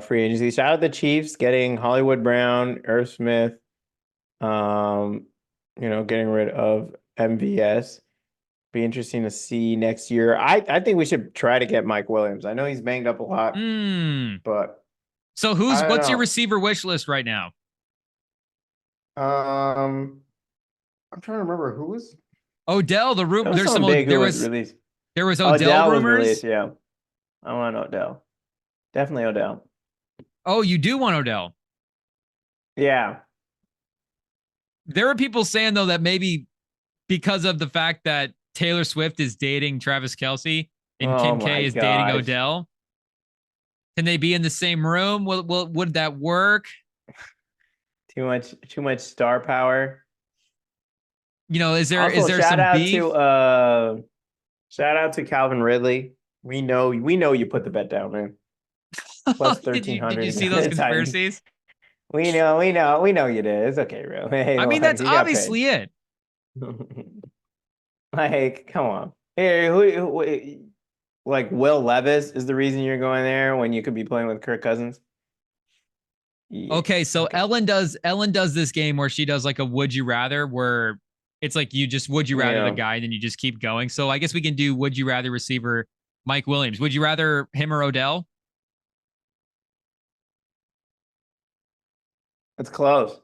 free agency. Shout out the Chiefs getting Hollywood Brown, Irv Smith, getting rid of MVS. Be interesting to see next year. I think we should try to get Mike Williams. I know he's banged up a lot, but So I don't what's your know. receiver wish list right now? I'm trying to remember who was Odell, there was someone big who was released. there was Odell Odell was released, rumors. yeah. I want Odell. Definitely Odell. Oh, you do want Odell. Yeah. There are people saying though that maybe because of the fact that Taylor Swift is dating Travis Kelce and Oh Kim my K is dating gosh. Odell, can they be in the same room? Would that work? Too much star power. You know, is Also, there some beef? shout out to Calvin Ridley. We know you put the bet down, man. Plus Did 1300 you see against those the Titans. conspiracies? We know you did. It's okay, bro. Hey, I mean, look, that's you got paid. obviously it. Like, come on. Hey, like Will Levis is the reason you're going there when you could be playing with Kirk Cousins? Yeah. Okay, so Okay. Ellen does this game where she does like a would you rather where it's like you just would you rather the Yeah. guy and then you just keep going. So I guess we can do would you rather receiver Mike Williams. Would you rather him or Odell? It's close.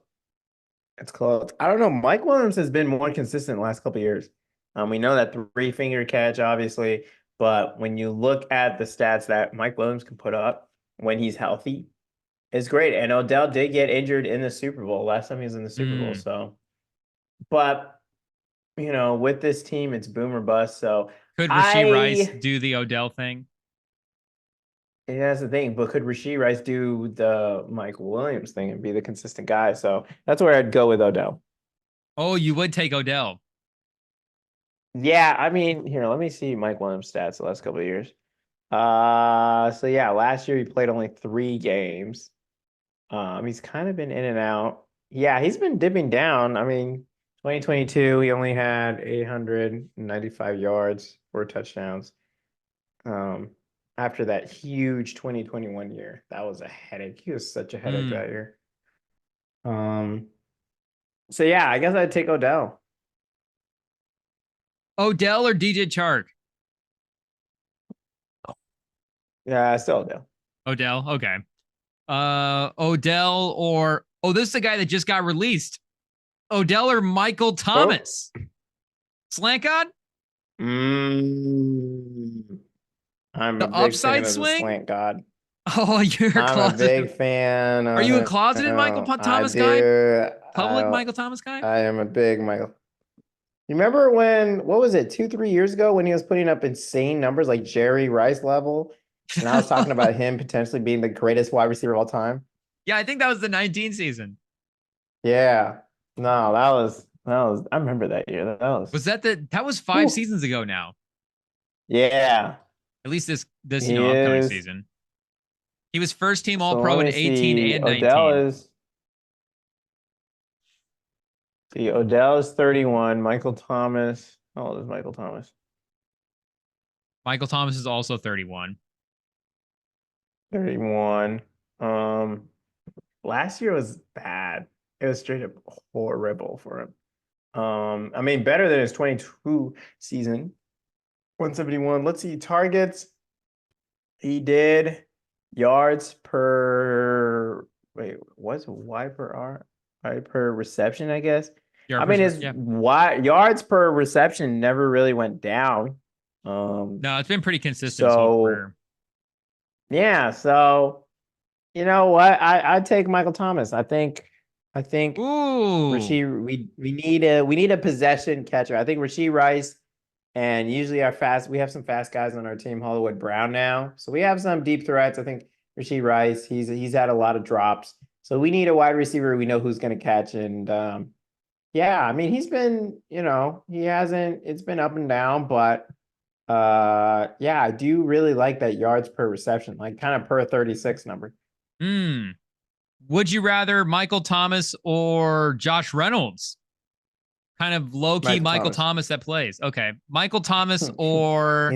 It's close. I don't know. Mike Williams has been more consistent the last couple of years. We know that three-finger catch, obviously, but when you look at the stats that Mike Williams can put up when he's healthy, it's great. And Odell did get injured in the Super Bowl last time he was in the Super Bowl. So, but with this team, it's boom or bust. So Could Rasheed Rice I, do the Odell thing? yeah, that's the thing. But could Rasheed Rice do the Mike Williams thing and be the consistent guy? So that's where I'd go with Odell. Oh, you would take Odell. Yeah, I mean, here, let me see Mike Williams' stats the last couple of years. So yeah, last year he played only 3 games. He's kind of been in and out. Yeah, he's been dipping down. I mean, 2022, he only had 895 yards, 4 touchdowns. Um, After that huge 2021 year, that was a headache. He was such a headache Mm. that year. Um, so yeah, I guess I'd take Odell. Odell or DJ Chark? Yeah, still Odell. Odell. Okay. Odell or this is the guy that just got released. Odell or Michael Oh. Thomas? Slant God? Mm, I'm The a big fan upside of the swing? slant god. Oh, you're a I'm a big closeted. fan Are of you a closeted Michael him. I Thomas guy? do. Public Michael Thomas guy? I am a big Michael. You remember when, what was it, 2, 3 years ago when he was putting up insane numbers like Jerry Rice level? And I was talking about him potentially being the greatest wide receiver of all time. Yeah, I think that was the 19 season. Yeah. No, I remember that year. That was, Was that was 5 seasons ago now? yeah, At least this he upcoming is. season. He was first team All So let Pro in me 18 see. and 19. Odell is 31. Michael Thomas. How old is Michael Thomas? Michael Thomas is also 31. 31. Um, Last year was bad. It was straight up horrible for him. I mean, better than his 22 season. 171. Let's see. Targets. He did yards per, wait, what's Y per R? Y per reception, I guess. I mean, his Yeah. yards per reception never really went down. No, it's been pretty consistent his whole So career. yeah, so you know what? I'd take Michael Thomas. I think Ooh. Rasheed, we need a possession catcher. I think Rasheed Rice and usually we have some fast guys on our team, Hollywood Brown now. So we have some deep threats. I think Rasheed Rice, he's had a lot of drops. So we need a wide receiver we know who's gonna catch. And yeah, I mean he's been, he hasn't, it's been up and down, but yeah, I do really like that yards per reception, like kind of per 36 number. Hmm. Would you rather Michael Thomas or Josh Reynolds? Kind of low key Michael Michael Thomas. Thomas that plays. Okay. Michael Thomas or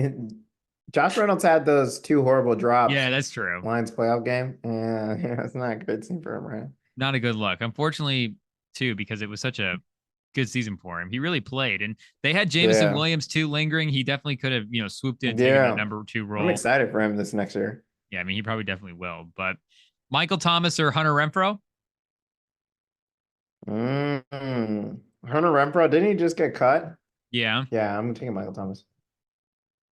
Josh Reynolds had those 2 horrible drops. Yeah, that's true. Lions playoff game. Yeah, it's not a good scene for him, right? Not a good look. Unfortunately, too, because it was such a good season for him. He really played. And they had Jameson Yeah. Williams too lingering. He definitely could have, swooped in and taken that Yeah. number 2 I'm role. excited for him this next year. Yeah, I mean, he probably definitely will. But Michael Thomas or Hunter Renfro? Hunter Renfro, didn't he just get cut? Yeah. Yeah, I'm taking Michael Thomas.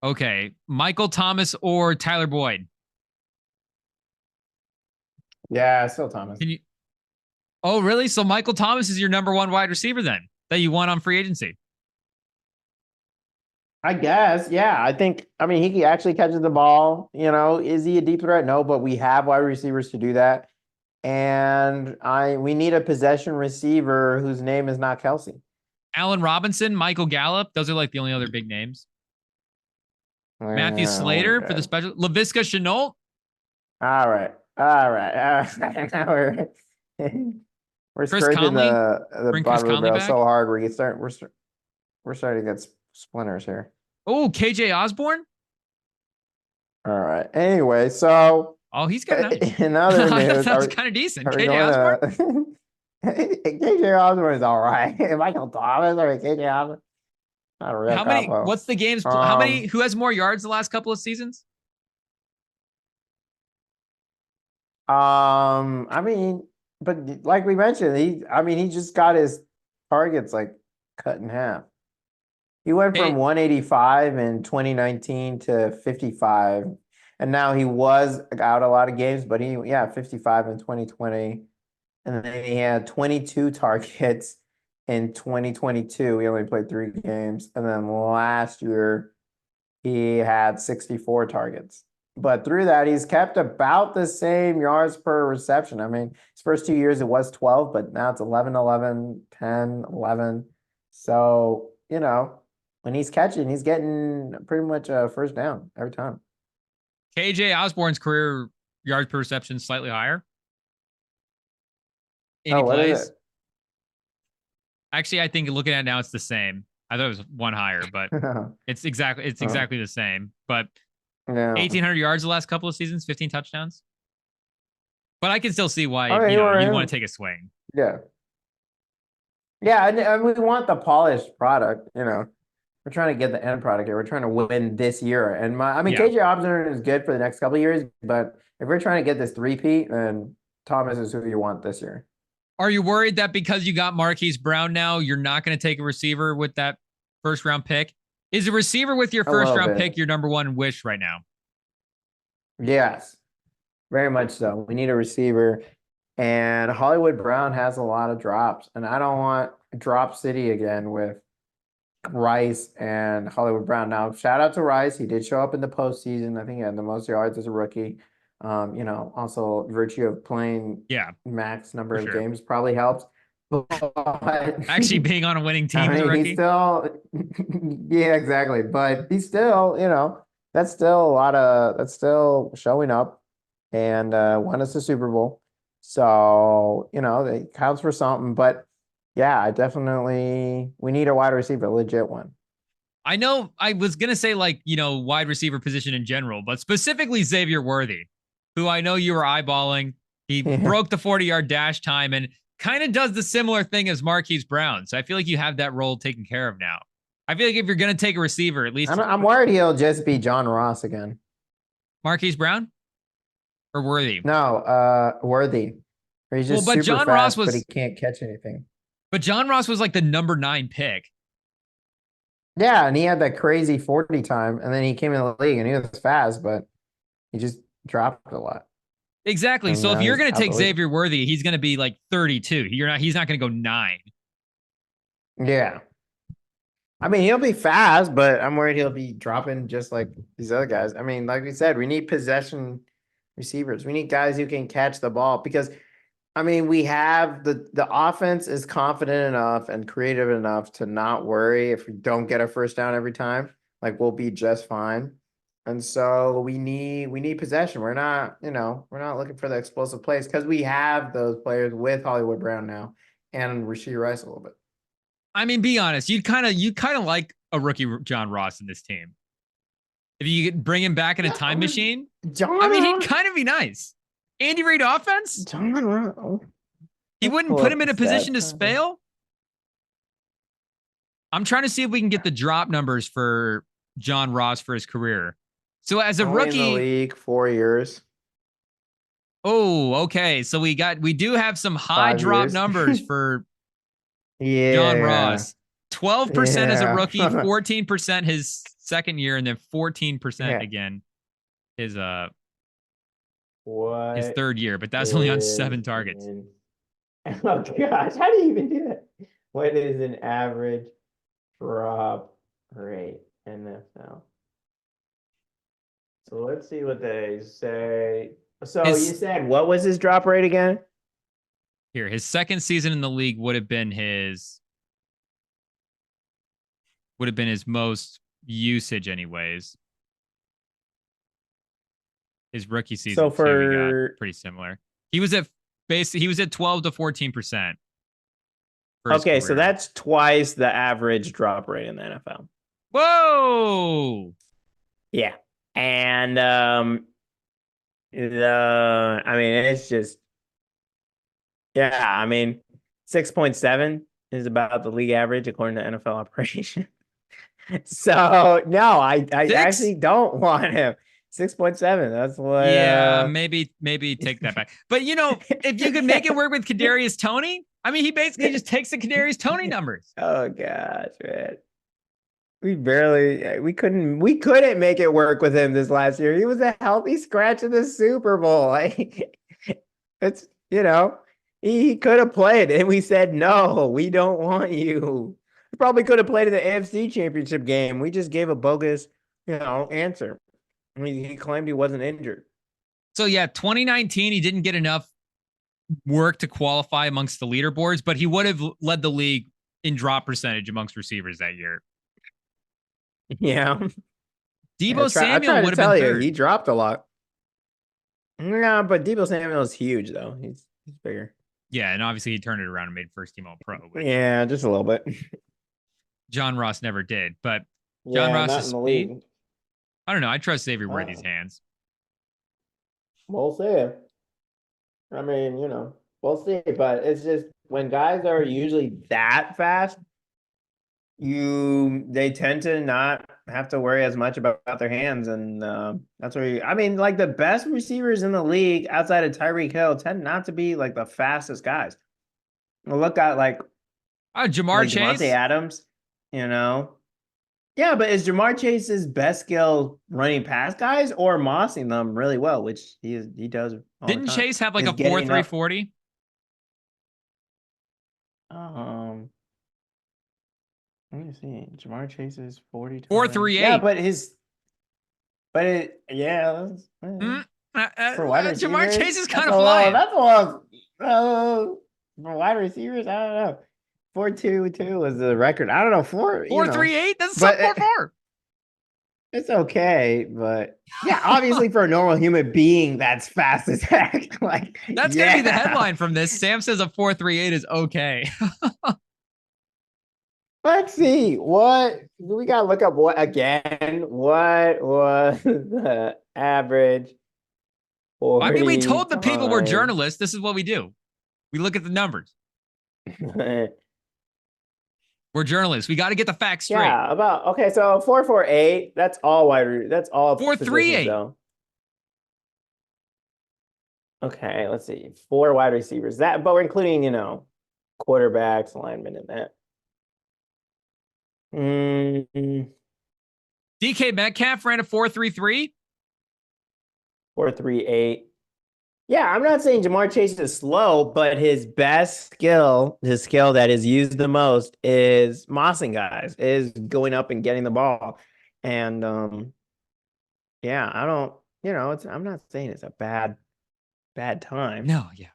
Okay. Michael Thomas or Tyler Boyd? Yeah, still Thomas. Can you? Oh, really? So Michael Thomas is your number 1 wide receiver then that you won on free agency? I guess, yeah. I mean, he actually catches the ball. Is he a deep threat? No, but we have wide receivers to do that. And we need a possession receiver whose name is not Kelsey. Allen Robinson, Michael Gallup. Those are like the only other big names. Matthew Slater for the special. Laviska Shenault. All right. We're Chris scraping Conley? the Bring Chris bottom of the Conley barrel back? so hard. We're starting to get splinters here. Oh, KJ Osborne. All right. Anyway, so Oh, he's good. Nice. in other news, That's kind of decent. are we KJ Osborne. KJ Osborne is all right. Michael Thomas or KJ Osborne? Not a real How many? combo. What's the games? How many? Who has more yards the last couple of seasons? I mean, but like we mentioned, he just got his targets like cut in half. He went from 185 in 2019 to 55, and now he was out a lot of games, but 55 in 2020, and then he had 22 targets in 2022. He only played 3 games, and then last year he had 64 targets. But through that, he's kept about the same yards per reception. I mean, his first 2 years it was 12, but now it's 11, 11, 10, 11. So, when he's catching, he's getting pretty much a first down every time. KJ Osborne's career yards per reception slightly higher. 80 plays. Actually, I think looking at it now, it's the same. I thought it was 1 higher, but it's exactly the same. But 1,800 yards the last couple of seasons, 15 touchdowns. But I can still see why you want to take a swing. Yeah. Yeah, and we want the polished product, We're trying to get the end product here. We're trying to win this year. And KJ Osborne is good for the next couple of years, but if we're trying to get this three-peat, then Thomas is who you want this year. Are you worried that because you got Marquise Brown now, you're not going to take a receiver with that first-round pick? Is a receiver with your first-round pick your number 1 wish right now? Yes, very much so. We need a receiver. And Hollywood Brown has a lot of drops. And I don't want drop city again with Rice and Hollywood Brown. Now, shout out to Rice. He did show up in the postseason. I think he had the most yards as a rookie. Also virtue of playing max number of games probably helps. But actually being on a winning team as a rookie. He's still, yeah, exactly. But he's still, that's still showing up and won us the Super Bowl. So, it counts for something. But yeah, we need a wide receiver, a legit one. I know I was going to say wide receiver position in general, but specifically Xavier Worthy, who I know you were eyeballing. He broke the 40-yard dash time and kind of does the similar thing as Marquise Brown. So I feel like you have that role taken care of now. I feel like if you're going to take a receiver, at least I'm worried he'll just be John Ross again. Marquise Brown or Worthy? No, Worthy. He's just super John fast, Ross but he can't catch anything. But John Ross was like the number 9 pick. Yeah, and he had that crazy 40 time, and then he came in the league and he was fast, but he just dropped a lot. Exactly. And so if you're going to take Xavier Worthy, he's going to be like 32. He's not going to go 9. Yeah. I mean, he'll be fast, but I'm worried he'll be dropping just like these other guys. I mean, like we said, we need possession receivers. We need guys who can catch the ball because, I mean, we have the offense is confident enough and creative enough to not worry if we don't get a first down every time. Like, we'll be just fine. And so we need possession. We're not looking for the explosive plays because we have those players with Hollywood Brown now and Rashee Rice a little bit. I mean, be honest. You kind of like a rookie John Ross in this team. If you could bring him back in a time machine, John, I mean, he'd kind of be nice. Andy Reid offense? John, He wouldn't put him in a position to fail? I'm trying to see if we can get the drop numbers for John Ross for his career. So as a rookie, in the league 4 years. Oh, okay. So we do have some high drop numbers for John Ross. 12% as a rookie, 14% his second year, and then 14% again his third year. But that's only on 7 targets. Oh gosh, how do you even do that? What is an average drop rate NFL? So let's see what they say. So you said what was his drop rate again? Here, his second season in the league would have been his most usage anyways. His rookie season so for we got pretty similar. He was at 12 to 14%. Okay, so that's twice the average drop rate in the NFL. Whoa! Yeah. And I mean, it's just, yeah, I mean, 6.7 is about the league average according to NFL operation. So no, I actually don't want him. 6.7. That's what. Yeah, maybe take that back. But you know, if you could make it work with Kadarius Toney, I mean, he basically just takes the Kadarius Toney numbers. Oh gosh, man. We couldn't make it work with him this last year. He was a healthy scratch in the Super Bowl. It's, you know, he could have played, and we said, no, we don't want you. He probably could have played in the AFC Championship game. We just gave a bogus, answer. He claimed he wasn't injured. So yeah, 2019, he didn't get enough work to qualify amongst the leaderboards, but he would have led the league in drop percentage amongst receivers that year. Yeah. Deebo Samuel would have been third. He dropped a lot. No, but Deebo Samuel is huge, though. He's bigger. Yeah, and obviously he turned it around and made first team All-Pro. Yeah, just a little bit. John Ross never did, but John Ross's speed. I don't know. I trust Xavier Worthy's hands. We'll see. I mean, we'll see. But it's just when guys are usually that fast, they tend to not have to worry as much about their hands, and that's where like the best receivers in the league outside of Tyreek Hill tend not to be like the fastest guys. We'll look at Jamar Chase, Devontae Adams, Yeah, but is Jamar Chase's best skill running past guys or mossing them really well, which he does all Didn't the time. Chase have like a 4.340? Let me see. Jamar Chase's 40 4.38. Yeah, for wide receivers, Jamar Chase is kind of flying. That's a lot. For wide receivers, I don't know. 4.22 was the record. I don't know. 4.38. That's sub 4.4. It's okay, but yeah, obviously for a normal human being, that's fast as heck. That's gonna be the headline from this. Sam says a 4.38 is okay. Let's see what we gotta look up. What was the average? I mean, we told the people we're journalists. This is what we do. We look at the numbers. We're journalists. We got to get the facts straight. Yeah, so 4.48. That's all wide. That's all 4.38. Okay, let's see. 4 wide receivers. But we're including, quarterbacks, linemen in that. DK Metcalf ran a 4.33. 4.38. Yeah, I'm not saying Jamar Chase is slow, but his skill that is used the most is mossing guys, is going up and getting the ball. And yeah, I don't, I'm not saying it's a bad time. No, yeah.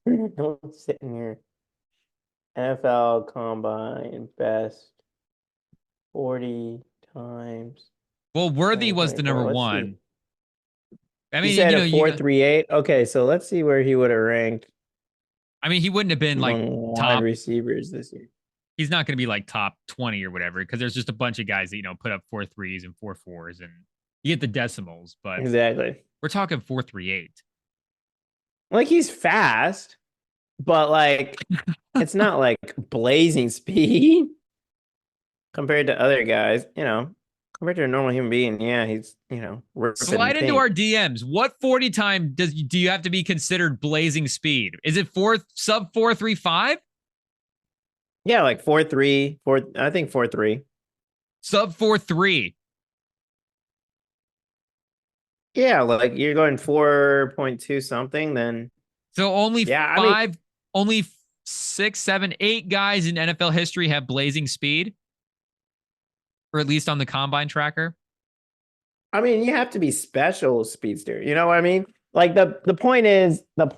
Don't sit in here. NFL Combine best 40 times. Well, Worthy was the number one. I mean, he said a 4.38. Okay, so let's see where he would have ranked. I mean, he wouldn't have been like top wide receivers this year. he's not going to be like top 20 or whatever, because there's just a bunch of guys that, put up 4 threes and 4 4s, and you get the decimals, but Exactly. we're talking 4.38. Like he's fast, but like it's not like blazing speed compared to other guys, compared to a normal human being. Yeah, he's, ripping Slide into paint. our DMs. What 40 time do you have to be considered blazing speed? Is it sub 4.35? Yeah, like 4.3, I think 4.3. Sub 4.3. Yeah, like you're going 4.2 something, then So only yeah, only 6, 7, 8 guys in NFL history have blazing speed, or at least on the combine tracker. You have to be special speedster. You know what I mean? Like the point is that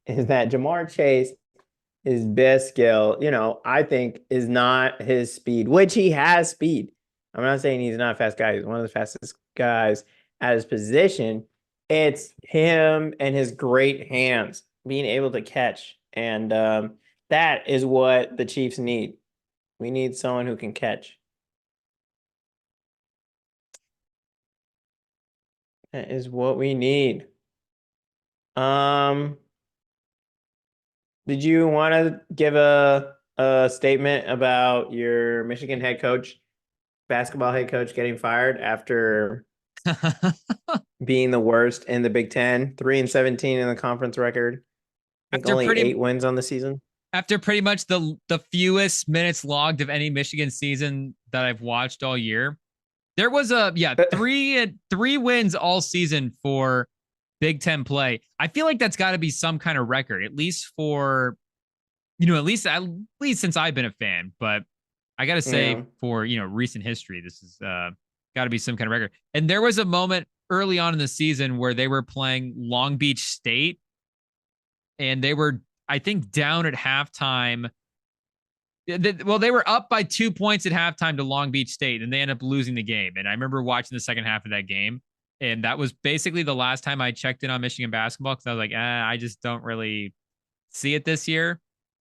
Jamar Chase, his best skill, I think is not his speed, which he has speed. I'm not saying he's not a fast guy. He's one of the fastest guys at his position. It's him and his great hands, being able to catch. And that is what the Chiefs need. We need someone who can catch. That is what we need. Did you want to give a statement about your Michigan basketball head coach getting fired after being the worst in the Big Ten, 3-17 in the conference record? I think only 8 wins on the season. After pretty much the fewest minutes logged of any Michigan season that I've watched all year, there was three wins all season for Big Ten play. I feel like that's got to be some kind of record, at least for, at least since I've been a fan. But I got to say, for recent history, this is got to be some kind of record. And there was a moment early on in the season where they were playing Long Beach State, and they were, I think, down at halftime. Well, they were up by 2 points at halftime to Long Beach State, and they ended up losing the game. And I remember watching the second half of that game, and that was basically the last time I checked in on Michigan basketball, because I was like, I just don't really see it this year.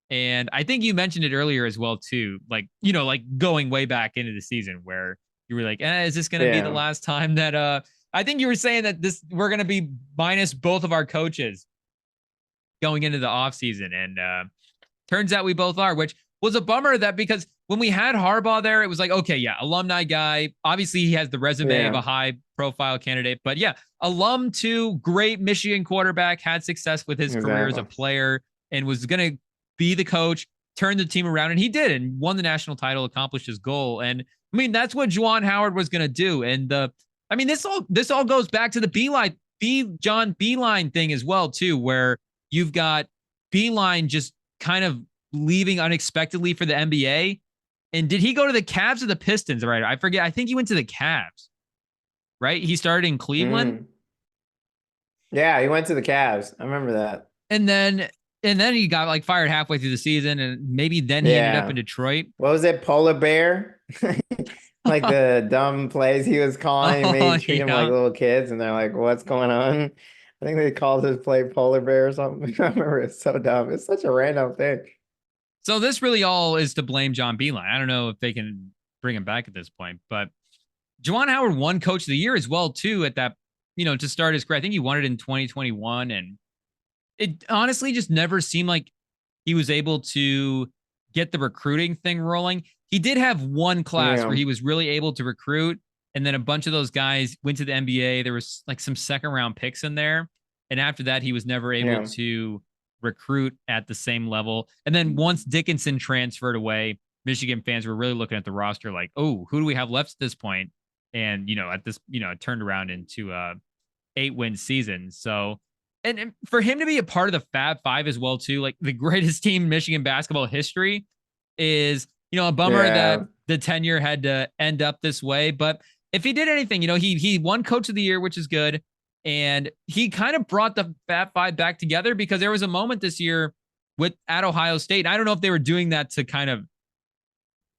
And I think you mentioned it earlier as well, too. Like, like going way back into the season where you were like, is this going to be the last time that, I think you were saying that we're going to be minus both of our coaches going into the offseason. And turns out we both are, which was a bummer, that because when we had Harbaugh there, it was like, okay, yeah, alumni guy. Obviously, he has the resume of a high profile candidate, but yeah, alum too, great Michigan quarterback, had success with his career as a player, and was going to be the coach, turn the team around, and he did, and won the national title, accomplished his goal. And that's what Juwan Howard was going to do. And this all goes back to the John Beilein thing as well, too, where you've got Beilein just kind of leaving unexpectedly for the NBA. And did he go to the Cavs or the Pistons? Right, I forget. I think he went to the Cavs. Right, he started in Cleveland. Yeah, he went to the Cavs. I remember that. And then he got like fired halfway through the season, and maybe then he ended up in Detroit. What was it, Polar Bear? Like the dumb plays he was calling, made treat him like little kids, and they're like, "What's going on?" I think they called his play Polar Bear or something. I remember, it's so dumb. It's such a random thing. So this really all is to blame John Beilein. I don't know if they can bring him back at this point, but Juwan Howard won Coach of the Year as well, too, at that, to start his career. I think he won it in 2021, and it honestly just never seemed like he was able to get the recruiting thing rolling. He did have one class where he was really able to recruit, and then a bunch of those guys went to the NBA. There was like some second round picks in there, and after that, he was never able to recruit at the same level. And then once Dickinson transferred away, Michigan fans were really looking at the roster like, oh, who do we have left at this point? And, at this, it turned around into a 8-win season. So, and for him to be a part of the Fab Five as well, too, like the greatest team in Michigan basketball history is, a bummer that the tenure had to end up this way. But if he did anything, he won Coach of the Year, which is good. And he kind of brought the Fab Five back together, because there was a moment this year at Ohio State. I don't know if they were doing that to kind of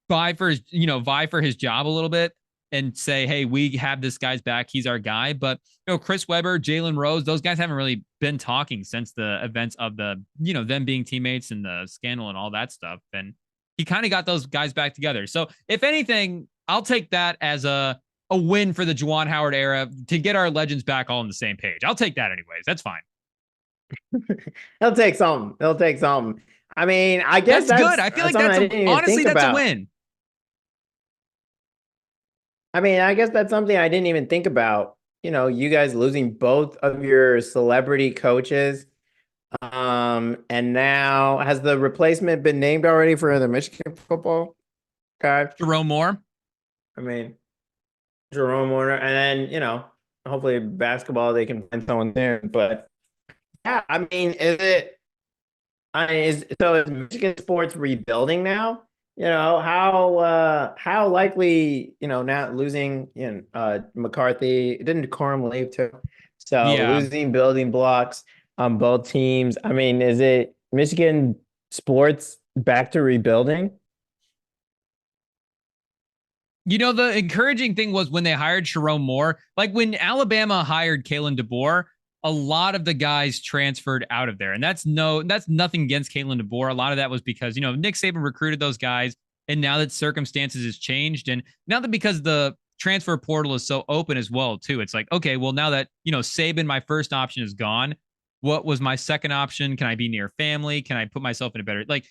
vie for his job a little bit and say, hey, we have this guy's back. He's our guy. But, Chris Webber, Jalen Rose, those guys haven't really been talking since the events of the, them being teammates and the scandal and all that stuff. And he kind of got those guys back together. So if anything, I'll take that as a win for the Juwan Howard era to get our legends back all on the same page. I'll take that anyways. That's fine. He'll take something. He'll take something. I mean, I guess That's good. that's I feel like something that's I didn't even honestly, think that's a about. win. I mean, I guess that's something I didn't even think about. You know, you guys losing both of your celebrity coaches. And now has the replacement been named already for the Michigan football guy? Jerome Moore. I mean, Jerome Warner, and then, you know, hopefully basketball they can find someone there. But yeah, I mean, is Michigan sports rebuilding now? You know, how likely, you know, now losing, McCarthy, didn't Corum leave too? So Yeah. losing building blocks on both teams. I mean, is it Michigan sports back to rebuilding? You know, the encouraging thing was when they hired Jerome Moore, like when Alabama hired Kalen DeBoer, a lot of the guys transferred out of there. And that's nothing against Kalen DeBoer. A lot of that was because, you know, Nick Saban recruited those guys. And now that circumstances has changed, and now that because the transfer portal is so open as well, too, it's like, okay, well, now that, you know, Saban, my first option is gone. What was my second option? Can I be near family? Can I put myself in a better, like,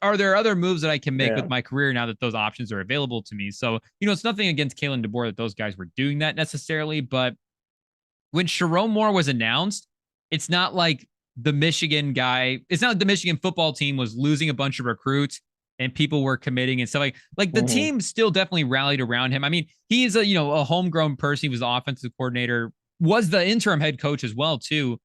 are there other moves that I can make Yeah. with my career now that those options are available to me? So, you know, it's nothing against Kalen DeBoer that those guys were doing that necessarily. But when Sharon Moore was announced, it's not like the Michigan guy, it's not like the Michigan football team was losing a bunch of recruits and people were committing and stuff like the team still definitely rallied around him. I mean, he's a, you know, a homegrown person. He was the offensive coordinator, was the interim head coach as well, too,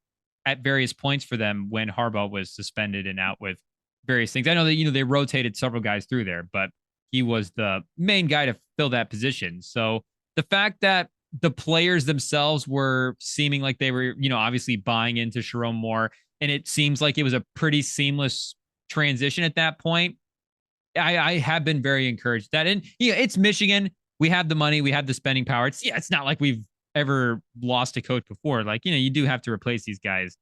at various points for them when Harbaugh was suspended and out with various things. I know that, you know, they rotated several guys through there, but he was the main guy to fill that position. So the fact that the players themselves were seeming like they were, you know, obviously buying into Sharon Moore, and it seems like it was a pretty seamless transition at that point. I have been very encouraged that, and yeah, it's Michigan. We have the money, we have the spending power. It's not like we've ever lost a coach before. Like, you know, you do have to replace these guys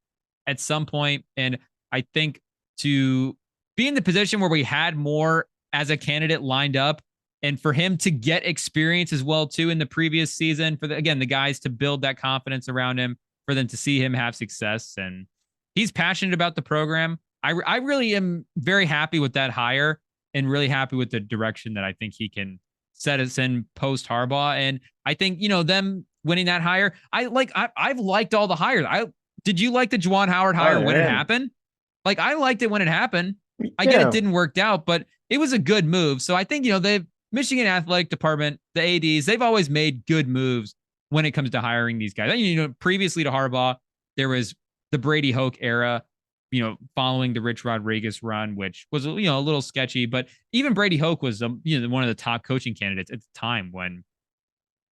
at some point. And I think to be in the position where we had more as a candidate lined up, and for him to get experience as well too in the previous season, for the guys to build that confidence around him, for them to see him have success, and he's passionate about the program. I really am very happy with that hire, and really happy with the direction that I think he can set us in post Harbaugh. And I think, you know, them winning that hire, I've liked all the hires. Did you like the Juwan Howard hire when it happened? Like, I liked it when it happened. I get it didn't work out, but it was a good move. So I think, you know, they've Michigan athletic department, the ADs, they've always made good moves when it comes to hiring these guys. You know, previously to Harbaugh, there was the Brady Hoke era, you know, following the Rich Rodriguez run, which was, you know, a little sketchy, but even Brady Hoke was, you know, one of the top coaching candidates at the time when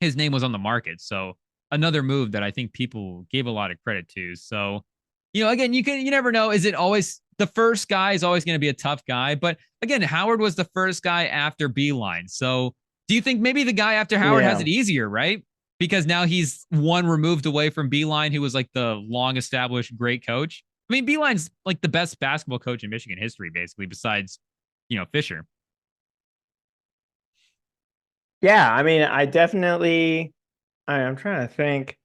his name was on the market. So another move that I think people gave a lot of credit to. So, you know, again, you never know. Is it always the first guy is always going to be a tough guy? But again, Howard was the first guy after Beeline. So do you think maybe the guy after Howard has it easier, right? Because now he's one removed away from Beeline, who was like the long established great coach. I mean, Beeline's like the best basketball coach in Michigan history, basically, besides, you know, Fisher. Yeah, I mean, I'm trying to think.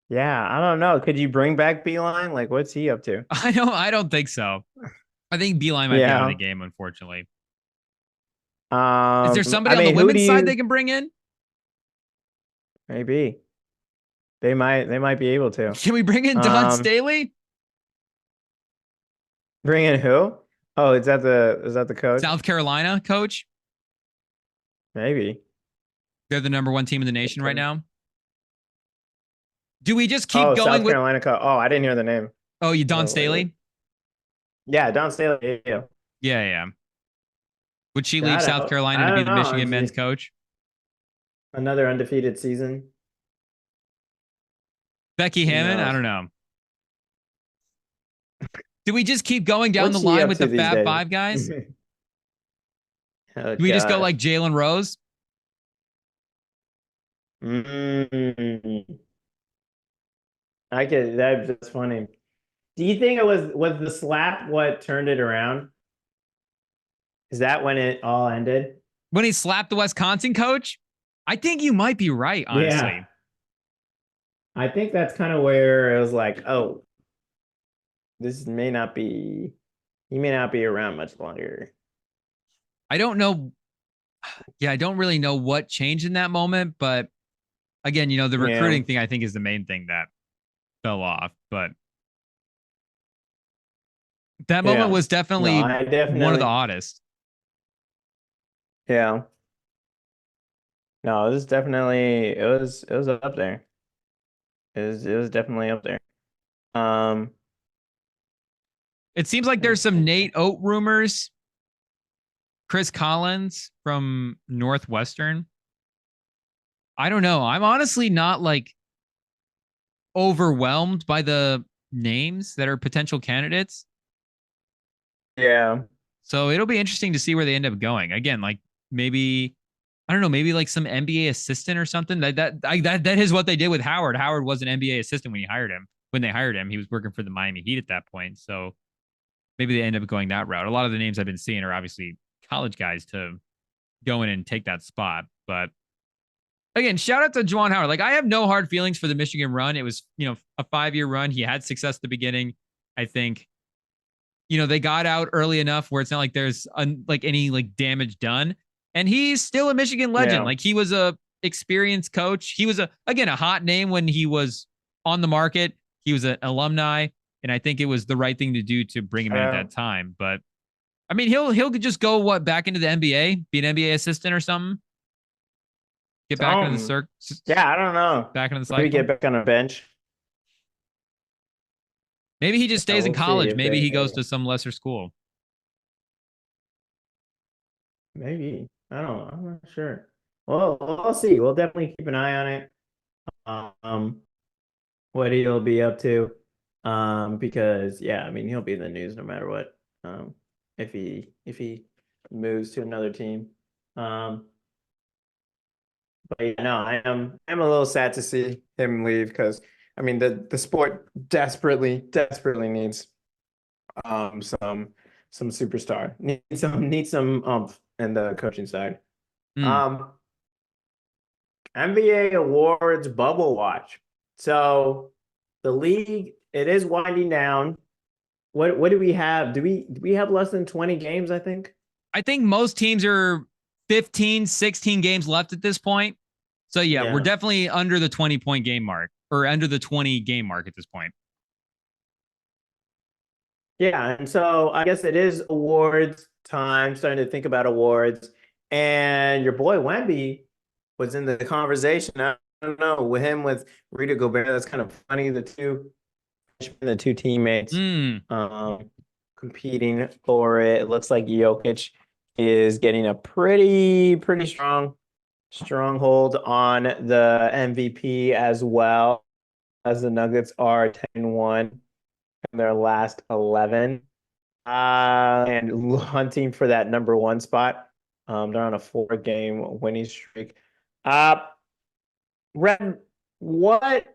Yeah, I don't know. Could you bring back Beeline? Like, what's he up to? I don't think so. I think Beeline might be out of the game, unfortunately. Is there somebody on the women's side they can bring in? Maybe. They might be able to. Can we bring in Don Staley? Bring in who? Oh, is that the coach? South Carolina coach? Maybe. They're the number one team in the nation right now. Do we just keep going South Carolina coach. Oh, I didn't hear the name. Oh, Don Staley? Yeah, Don Staley. Yeah. Would she leave South Carolina to be the Michigan men's coach? Another undefeated season. Becky Hammond? I don't know. Do we just keep going down the line with the Fab Five guys? Do we just go like Jalen Rose? That's funny. Do you think it was the slap what turned it around? Is that when it all ended? When he slapped the Wisconsin coach? I think you might be right, honestly. Yeah. I think that's kind of where it was like, oh, this may not be, he may not be around much longer. I don't know. Yeah, I don't really know what changed in that moment, but again, the Yeah. recruiting thing I think is the main thing that fell off. But that moment Yeah. was No, definitely I one of the definitely, oddest. yeah. No, it was definitely, it was up there. It was definitely up there. Um, It seems like there's some Nate Oat rumors. Chris Collins from Northwestern. I don't know. I'm honestly not like overwhelmed by the names that are potential candidates. yeah. So it'll be interesting to see where they end up going. Again, like maybe I don't know, maybe like some NBA assistant or something. That is what they did with Howard. Howard was an NBA assistant when he hired him. When they hired him, he was working for the Miami Heat at that point. So maybe they end up going that route. A lot of the names I've been seeing are obviously college guys to go in and take that spot. But again, shout out to Juwan Howard. Like I have no hard feelings for the Michigan run. It was, a 5-year run. He had success at the beginning. I think, they got out early enough where it's not like there's like any like damage done. And he's still a Michigan legend. Yeah. Like he was a experienced coach. He was a hot name when he was on the market. He was an alumni, and I think it was the right thing to do to bring him in at that time. But I mean, he'll just go back into the NBA, be an NBA assistant or something. Get back into the circle. Yeah, I don't know. Back into the Maybe cycle. get back on a bench. Maybe he just Yeah, stays in we'll see college. if Maybe he goes they to some lesser school. maybe. I don't know. I'm not sure. Well, we'll see. We'll definitely keep an eye on it. Um, what he'll be up to. Because yeah, I mean he'll be in the news no matter what. If he moves to another team. Um, but yeah, no, I'm a little sad to see him leave because I mean the sport desperately needs some superstar. Need some in the coaching side. Mm. Um NBA awards bubble watch. So the league, it is winding down. What do we have? Do we have less than 20 games, I think? I think most teams are 15, 16 games left at this point. So yeah, we're Yeah. definitely under the 20-point game mark or under the 20 game mark at this point. Yeah, and so I guess it is awards time, starting to think about awards. And your boy Wemby was in the conversation. I don't know, with Rita Gobert. That's kind of funny. The two teammates Mm. um, competing for it. It looks like Jokic is getting a pretty stronghold on the MVP as well as the Nuggets are 10-1 in their last 11. And hunting for that number one spot. They're on a 4-game winning streak. Uh, Rem, what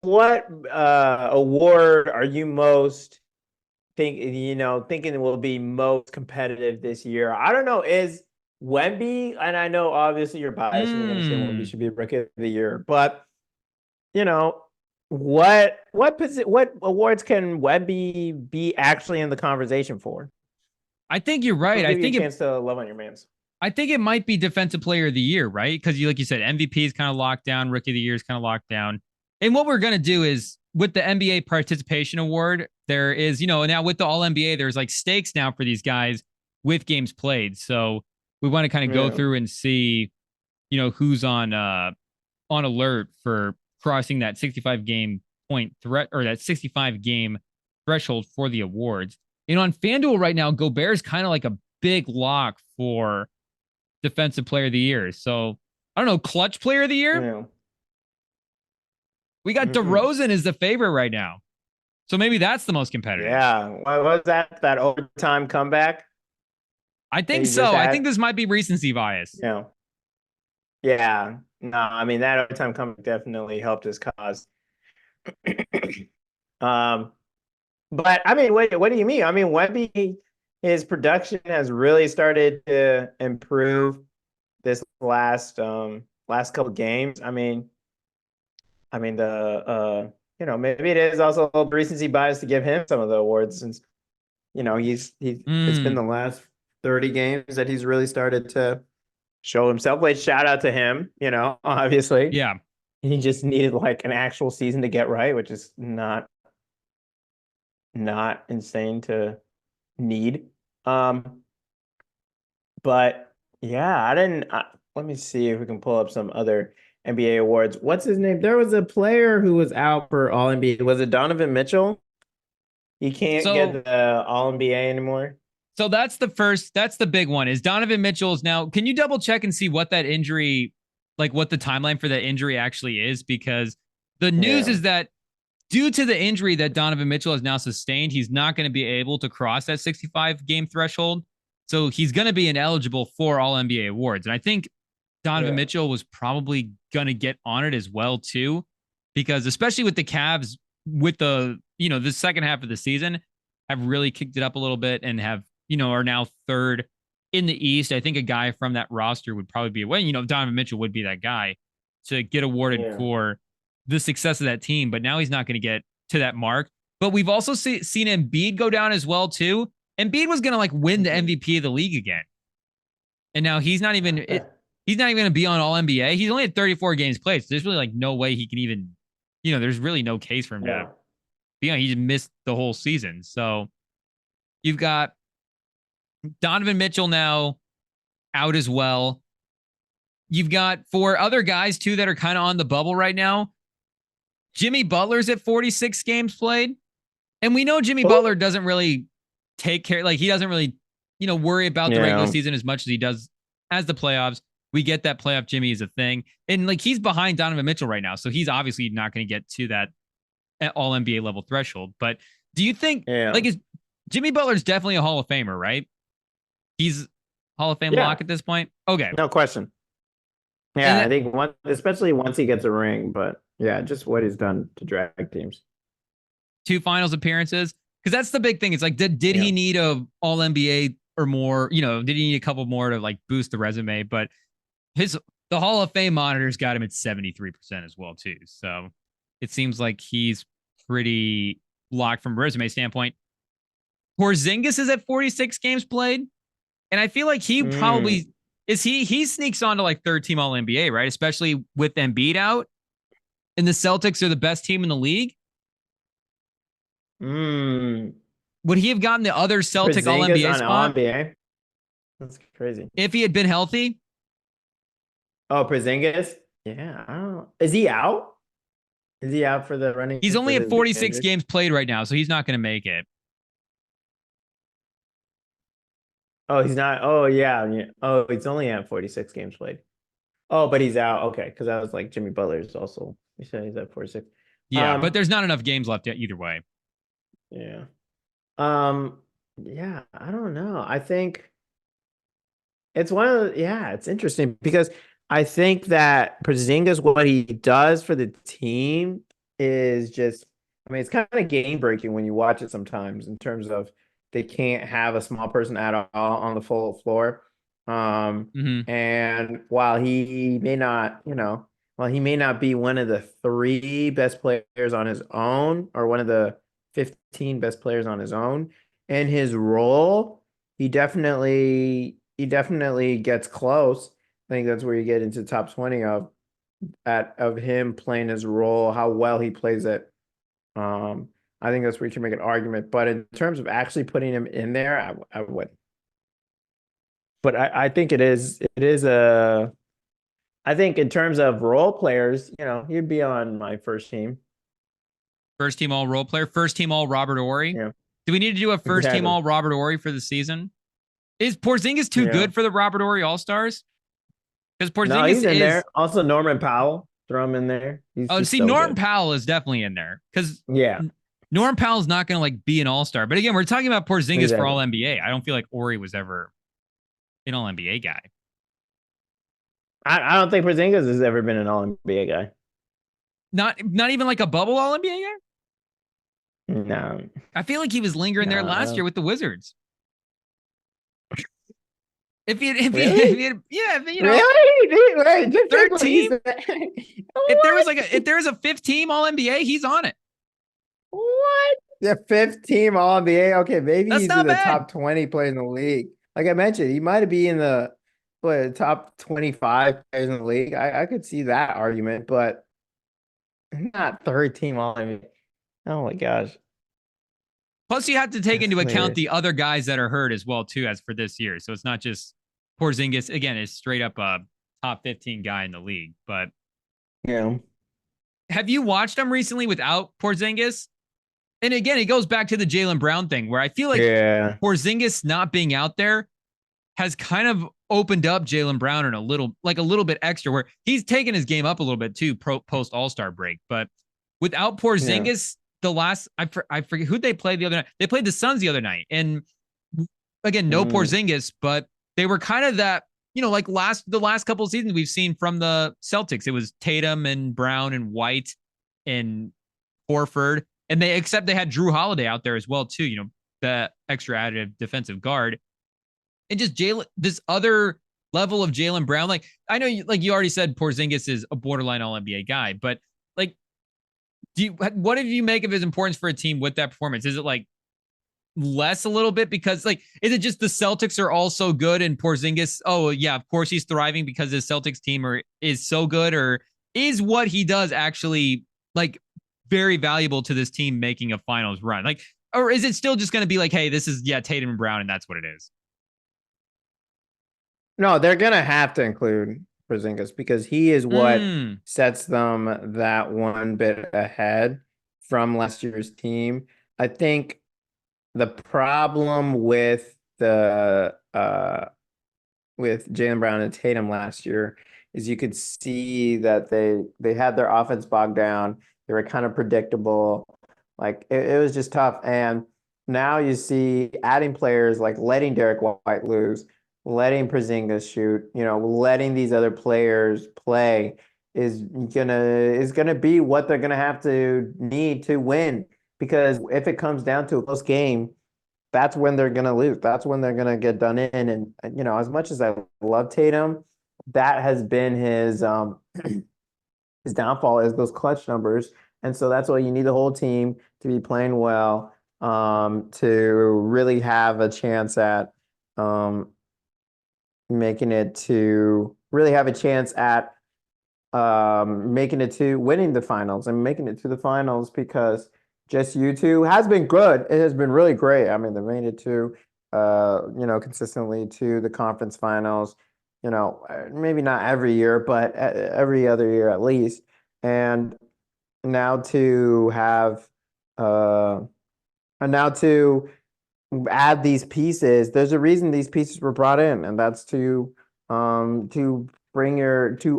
award are you most thinking will be most competitive this year? I don't know. Is Wemby, and I know obviously you're biased and you're gonna say Wemby Mm. should be Rookie of the Year, but you know, what awards can Wemby be actually in the conversation for? I think you're right. We'll give you a chance to love on your mans. I think it might be defensive player of the year, right? Because like you said, MVP is kind of locked down, rookie of the year is kind of locked down. And what we're going to do is with the NBA participation award, there is, now with the all NBA, there's like stakes now for these guys with games played. So we want to kind of go Yeah. through and see, who's on alert for crossing that 65 game point threat or that 65 game threshold for the awards. On FanDuel right now, Gobert's kind of like a big lock for defensive player of the year. So I don't know, clutch player of the year. Yeah. We got Mm-mm. DeRozan is the favorite right now. So maybe that's the most competitive. Yeah. What was that overtime comeback I that think he just so. I think had? this might be recency bias. Yeah. Yeah. No, I mean that overtime comeback definitely helped his cause. Um, but I mean, what do you mean? I mean, Wemby, his production has really started to improve this last couple games. I mean the maybe it is also a little recency bias to give him some of the awards since he's it's been Mm, the last 30 games that he's really started to show himself. Like shout out to him, obviously. yeah. He just needed like an actual season to get right, which is not insane to need. Um, but yeah, I didn't. Let me see if we can pull up some other NBA awards. What's his name? There was a player who was out for All NBA. Was it Donovan Mitchell? He can't get So the All NBA anymore. So that's the big one is Donovan Mitchell's now. Can you double check and see what that injury, like what the timeline for that injury actually is? Because the news Yeah, is that due to the injury that Donovan Mitchell has now sustained, he's not going to be able to cross that 65 game threshold. So he's going to be ineligible for all NBA awards. And I think Donovan yeah, Mitchell was probably going to get on it as well, too, because especially with the Cavs, with the second half of the season, have really kicked it up a little bit and have are now third in the East. I think a guy from that roster would probably be Donovan Mitchell would be that guy to get awarded yeah. for the success of that team. But now he's not going to get to that mark. But we've also seen Embiid go down as well too. Embiid was going to like win the Mhm. MVP of the league again, and now he's not even going to be on All NBA. He's only at 34 games played. So there's really like no way he can even, there's really no case for him to Yeah. be on. He just missed the whole season. So you've got Donovan Mitchell now out as well. You've got four other guys too that are kind of on the bubble right now. Jimmy Butler's at 46 games played. And we know Jimmy Who? Butler doesn't really take care, like he doesn't really, worry about the regular Yeah. season as much as he does as the playoffs. We get that playoff Jimmy is a thing. And like he's behind Donovan Mitchell right now. So he's obviously not going to get to that all NBA level threshold. But do you think Yeah. like is Jimmy Butler's definitely a Hall of Famer, right? He's Hall of Fame Yeah. lock at this point. Okay. No question. And Yeah, I think especially once he gets a ring, but yeah, just what he's done to drag teams. two finals appearances. Because that's the big thing. It's like, did Yeah. he need a all NBA or more? Did he need a couple more to like boost the resume? But the Hall of Fame monitors got him at 73% as well, too. So it seems like he's pretty locked from a resume standpoint. Porzingis is at 46 games played. And I feel like he Mm, probably he sneaks on to like third team all NBA, right? Especially with Embiid out. And the Celtics are the best team in the league. mm. Would he have gotten the other Celtic all Porzingis NBA on All spot NBA. That's crazy. if he had been healthy? Oh, Porzingis? Yeah, I don't know. Is he out? Is he out for the running He's for only at his being 46 injured? games played right now, so he's not going to make it. Oh, he's not. Oh, yeah. Yeah. Oh, he's only at 46 games played. Oh, but he's out. Okay, because I was like Jimmy Butler's also. You said he's at 46. Yeah, but Um, there's not enough games left yet either way. yeah. Um, yeah, I don't know. I think it's one of yeah, it's interesting because I think that Porzingis, what he does for the team is just, I mean, it's kind of game breaking when you watch it sometimes in terms of they can't have a small person at all on the full floor. Mm-hmm. And while he may not be one of the three best players on his own or one of the 15 best players on his own in his role, he definitely gets close. I think that's where you get into top 20 of him playing his role, how well he plays it. Um, I think that's where you can make an argument. But in terms of actually putting him in there, I would. But I think I think in terms of role players, he'd be on my first team. First team all role player, first team all Robert Ory. Yeah, Do we need to do a first team exactly. all Robert Ory for the season? Is Porzingis too Yeah. good for the Robert Ory All Stars? Because No, Porzingis he's in there. is. Also, Norman Powell, throw him in there. Oh, He's see, so Norm good. Powell is definitely in there because Yeah, Norm Powell's not going to like be an All Star. But again, we're talking about Porzingis for All exactly. NBA. I don't feel like Ori was ever an All NBA guy. I don't think Porzingis has ever been an All NBA guy. Not even like a bubble All NBA guy. No, I feel like he was lingering there last no. year with the Wizards. Really? Yeah, if, you know, Really? Wait, just think third what he team. said. If there was a fifth team All NBA, he's on it. What? The fifth team All NBA. Okay, maybe That's he's in not the bad. top 20 players in the league. Like I mentioned, he might be in the top 25 players in the league. I could see that argument, but not third team All NBA. Oh my gosh, Plus, you have to take that's into account hilarious. the other guys that are hurt as well too, as for this year. So it's not just Porzingis. Again, it's straight up a top 15 guy in the league. But Yeah, have you watched him recently without Porzingis? And again, it goes back to the Jaylen Brown thing, where I feel like yeah, Porzingis not being out there has kind of opened up Jaylen Brown in a little bit extra, where he's taken his game up a little bit too post All-Star break. But without yeah. Porzingis, I forget who they played the other night. They played the Suns the other night, and again, no Mm, Porzingis, but they were kind of that. Like the last couple of seasons we've seen from the Celtics, it was Tatum and Brown and White and Horford, and they had Drew Holiday out there as well too. The extra additive defensive guard, and just this other level of Jaylen Brown. Like I know, you already said, Porzingis is a borderline All NBA guy, but like, what did you make of his importance for a team with that performance? Is it like less a little bit because like, is it just the Celtics are all so good and Porzingis? Oh yeah, of course he's thriving because his Celtics team is so good, or is what he does actually like very valuable to this team making a finals run? Like, or is it still just going to be like, hey, this is Tatum and Brown and that's what it is? No, they're gonna have to include Porzingis because he is what Mm, sets them that one bit ahead from last year's team. I think the problem with Jaylen Brown and Tatum last year is you could see that they had their offense bogged down. They were kind of predictable. Like it was just tough. And now you see adding players like letting Derek White lose, letting Porzingis shoot, letting these other players play is gonna be what they're gonna have to need to win. Because if it comes down to a close game, that's when they're gonna lose. That's when they're gonna get done in. And as much as I love Tatum, that has been his downfall is those clutch numbers. And so that's why you need the whole team to be playing well, to really have a chance at making it to really have a chance at making it to winning the finals and making it to the finals because just you two has been good. It has been really great. I mean, they made it to consistently to the conference finals, maybe not every year, but every other year at least. And now to have uh and now to add these pieces, there's a reason these pieces were brought in, and that's to to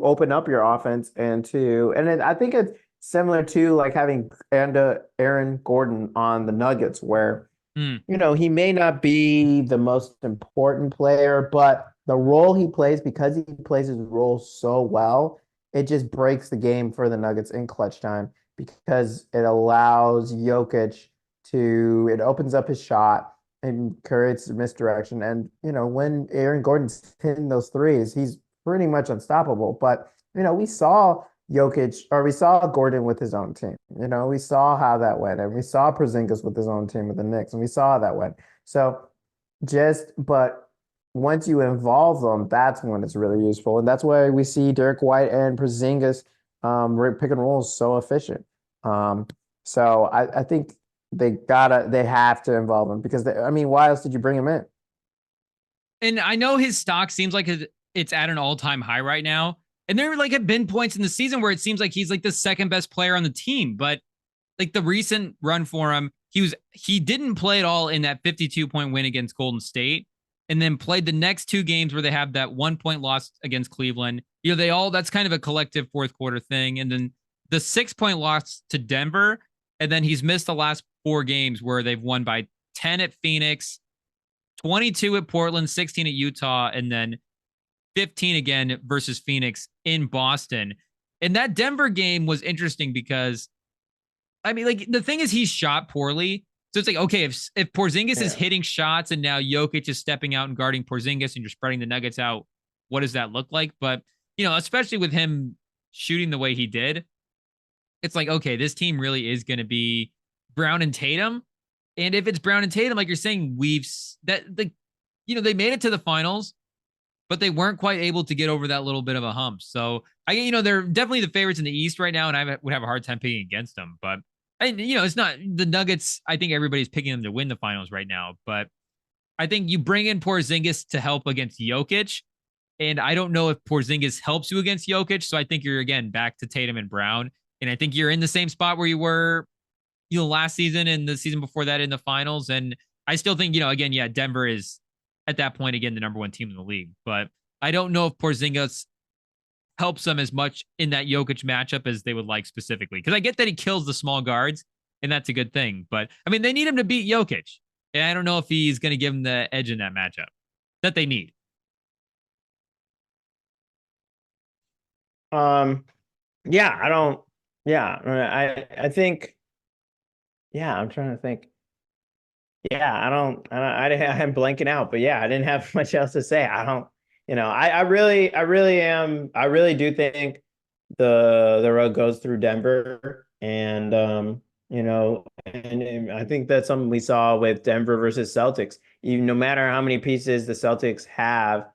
open up your offense I think it's similar to like having Aaron Gordon on the Nuggets, where mm. he may not be the most important player, but the role he plays, because he plays his role so well, it just breaks the game for the Nuggets in clutch time because it allows Jokic it opens up his shot and creates misdirection. And, when Aaron Gordon's hitting those threes, he's pretty much unstoppable. But, we saw we saw Gordon with his own team. We saw how that went, and we saw Porzingis with his own team with the Knicks, and we saw how that went. So but once you involve them, that's when it's really useful, and that's why we see Derek White and Porzingis pick and roll is so efficient. Um, so I think they have to involve him because I mean, why else did you bring him in? And I know his stock seems like it's at an all-time high right now. And there like have been points in the season where it seems like he's like the second best player on the team, but like the recent run for him, he didn't play at all in that 52-point win against Golden State, and then played the next two games where they have that 1 point loss against Cleveland. That's kind of a collective fourth quarter thing, and then the 6 point loss to Denver, and then he's missed the last four games where they've won by 10 at Phoenix, 22 at Portland, 16 at Utah, and then 15 again versus Phoenix in Boston. And that Denver game was interesting because, I mean, like, the thing is, he shot poorly, So it's like, okay, if Porzingis is Yeah. hitting shots and now Jokic is stepping out and guarding Porzingis and you're spreading the Nuggets out, what does that look like? But, especially with him shooting the way he did, it's like, okay, this team really is going to be Brown and Tatum. And if it's Brown and Tatum, like you're saying, they made it to the finals, but they weren't quite able to get over that little bit of a hump. So they're definitely the favorites in the East right now, and I would have a hard time picking against them. But it's not the Nuggets. I think everybody's picking them to win the finals right now. But I think you bring in Porzingis to help against Jokic, and I don't know if Porzingis helps you against Jokic. So I think you're again back to Tatum and Brown, and I think you're in the same spot where you were, last season and the season before that in the finals. And I still think, again, yeah, Denver is at that point, again, the number one team in the league. But I don't know if Porzingis helps them as much in that Jokic matchup as they would like specifically. Because I get that he kills the small guards, and that's a good thing. But, I mean, they need him to beat Jokic. And I don't know if he's going to give them the edge in that matchup that they need. Yeah, I don't. Yeah, I think. Yeah, I'm trying to think. Yeah, I'm blanking out, but yeah, I didn't have much else to say. I don't, I really do think the road goes through Denver, and and I think that's something we saw with Denver versus Celtics. Even no matter how many pieces the Celtics have,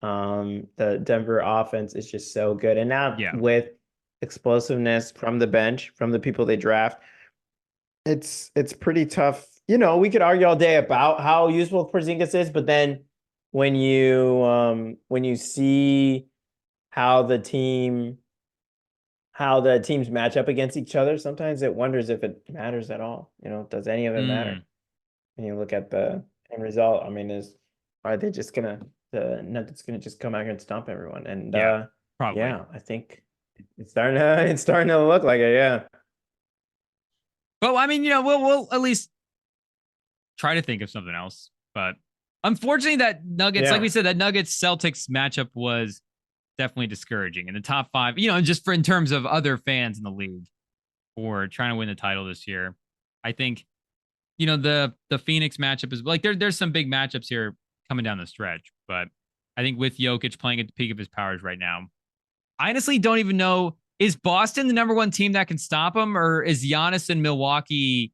the Denver offense is just so good, and now Yeah. with explosiveness from the bench, from the people they draft, it's pretty tough. We could argue all day about how useful Porzingis is, but then when you see how the teams match up against each other, sometimes it wonders if it matters at all. Does any of it matter? When you look at the end result, I mean, are they just the Nuggets gonna just come out here and stomp everyone? And Yeah, probably. yeah, I think it's starting to look like it, yeah. But I mean, we'll at least try to think of something else. But unfortunately, that Nuggets, like we said, that Nuggets Celtics matchup was definitely discouraging in the top five, just in terms of other fans in the league or trying to win the title this year. I think, the Phoenix matchup is like there's some big matchups here coming down the stretch. But I think with Jokic playing at the peak of his powers right now, I honestly don't even know. Is Boston the number one team that can stop him, or is Giannis in Milwaukee,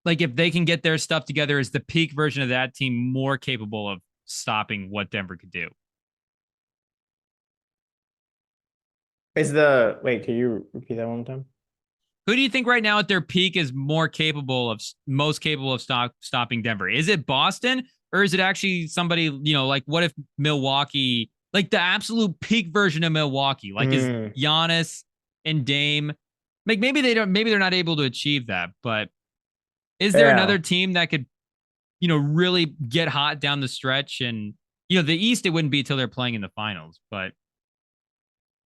like if they can get their stuff together, is the peak version of that team more capable of stopping what Denver could do? Wait, can you repeat that one more time? Who do you think right now at their peak is most capable of stopping Denver? Is it Boston, or is it actually somebody, like what if Milwaukee, like the absolute peak version of Milwaukee, like is Giannis and Dame, like maybe they're not able to achieve that, but is there another team that could, really get hot down the stretch? And, the East, it wouldn't be until they're playing in the finals, but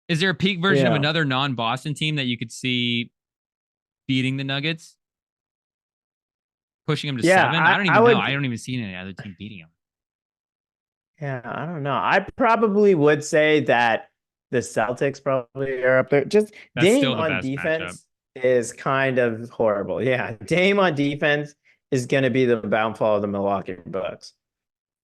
is there a peak version of another non-Boston team that you could see beating the Nuggets? Pushing them to 7? I don't even know. I don't even see any other team beating them. Yeah, I don't know. I probably would say that the Celtics probably are up there. Just That's Dame still the on best defense matchup. is kind of horrible. Yeah, Dame on defense is going to be the downfall of the Milwaukee Bucks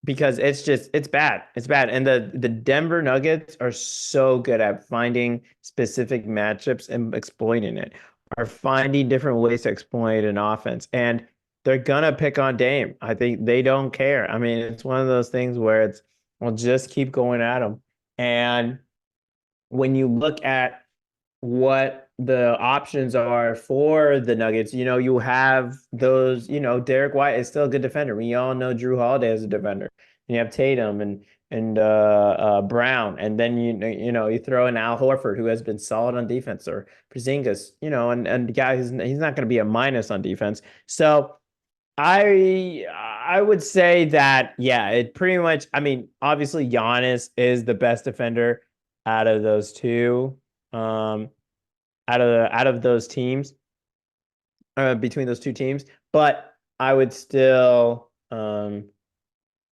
because it's bad. It's bad. And the Denver Nuggets are so good at finding specific matchups and exploiting it, are finding different ways to exploit an offense. And they're gonna pick on Dame. I think they don't care. I mean, it's one of those things where we'll just keep going at them. And when you look at what the options are for the Nuggets, you have those, Derek White is still a good defender. We all know Drew Holiday is a defender. And you have Tatum and Brown, and then you throw in Al Horford, who has been solid on defense, or Porzingis, and the guy he's not going to be a minus on defense. So I would say that, yeah, it pretty much, I mean, obviously Giannis is the best defender out of those two, out of those teams, between those two teams, but I would still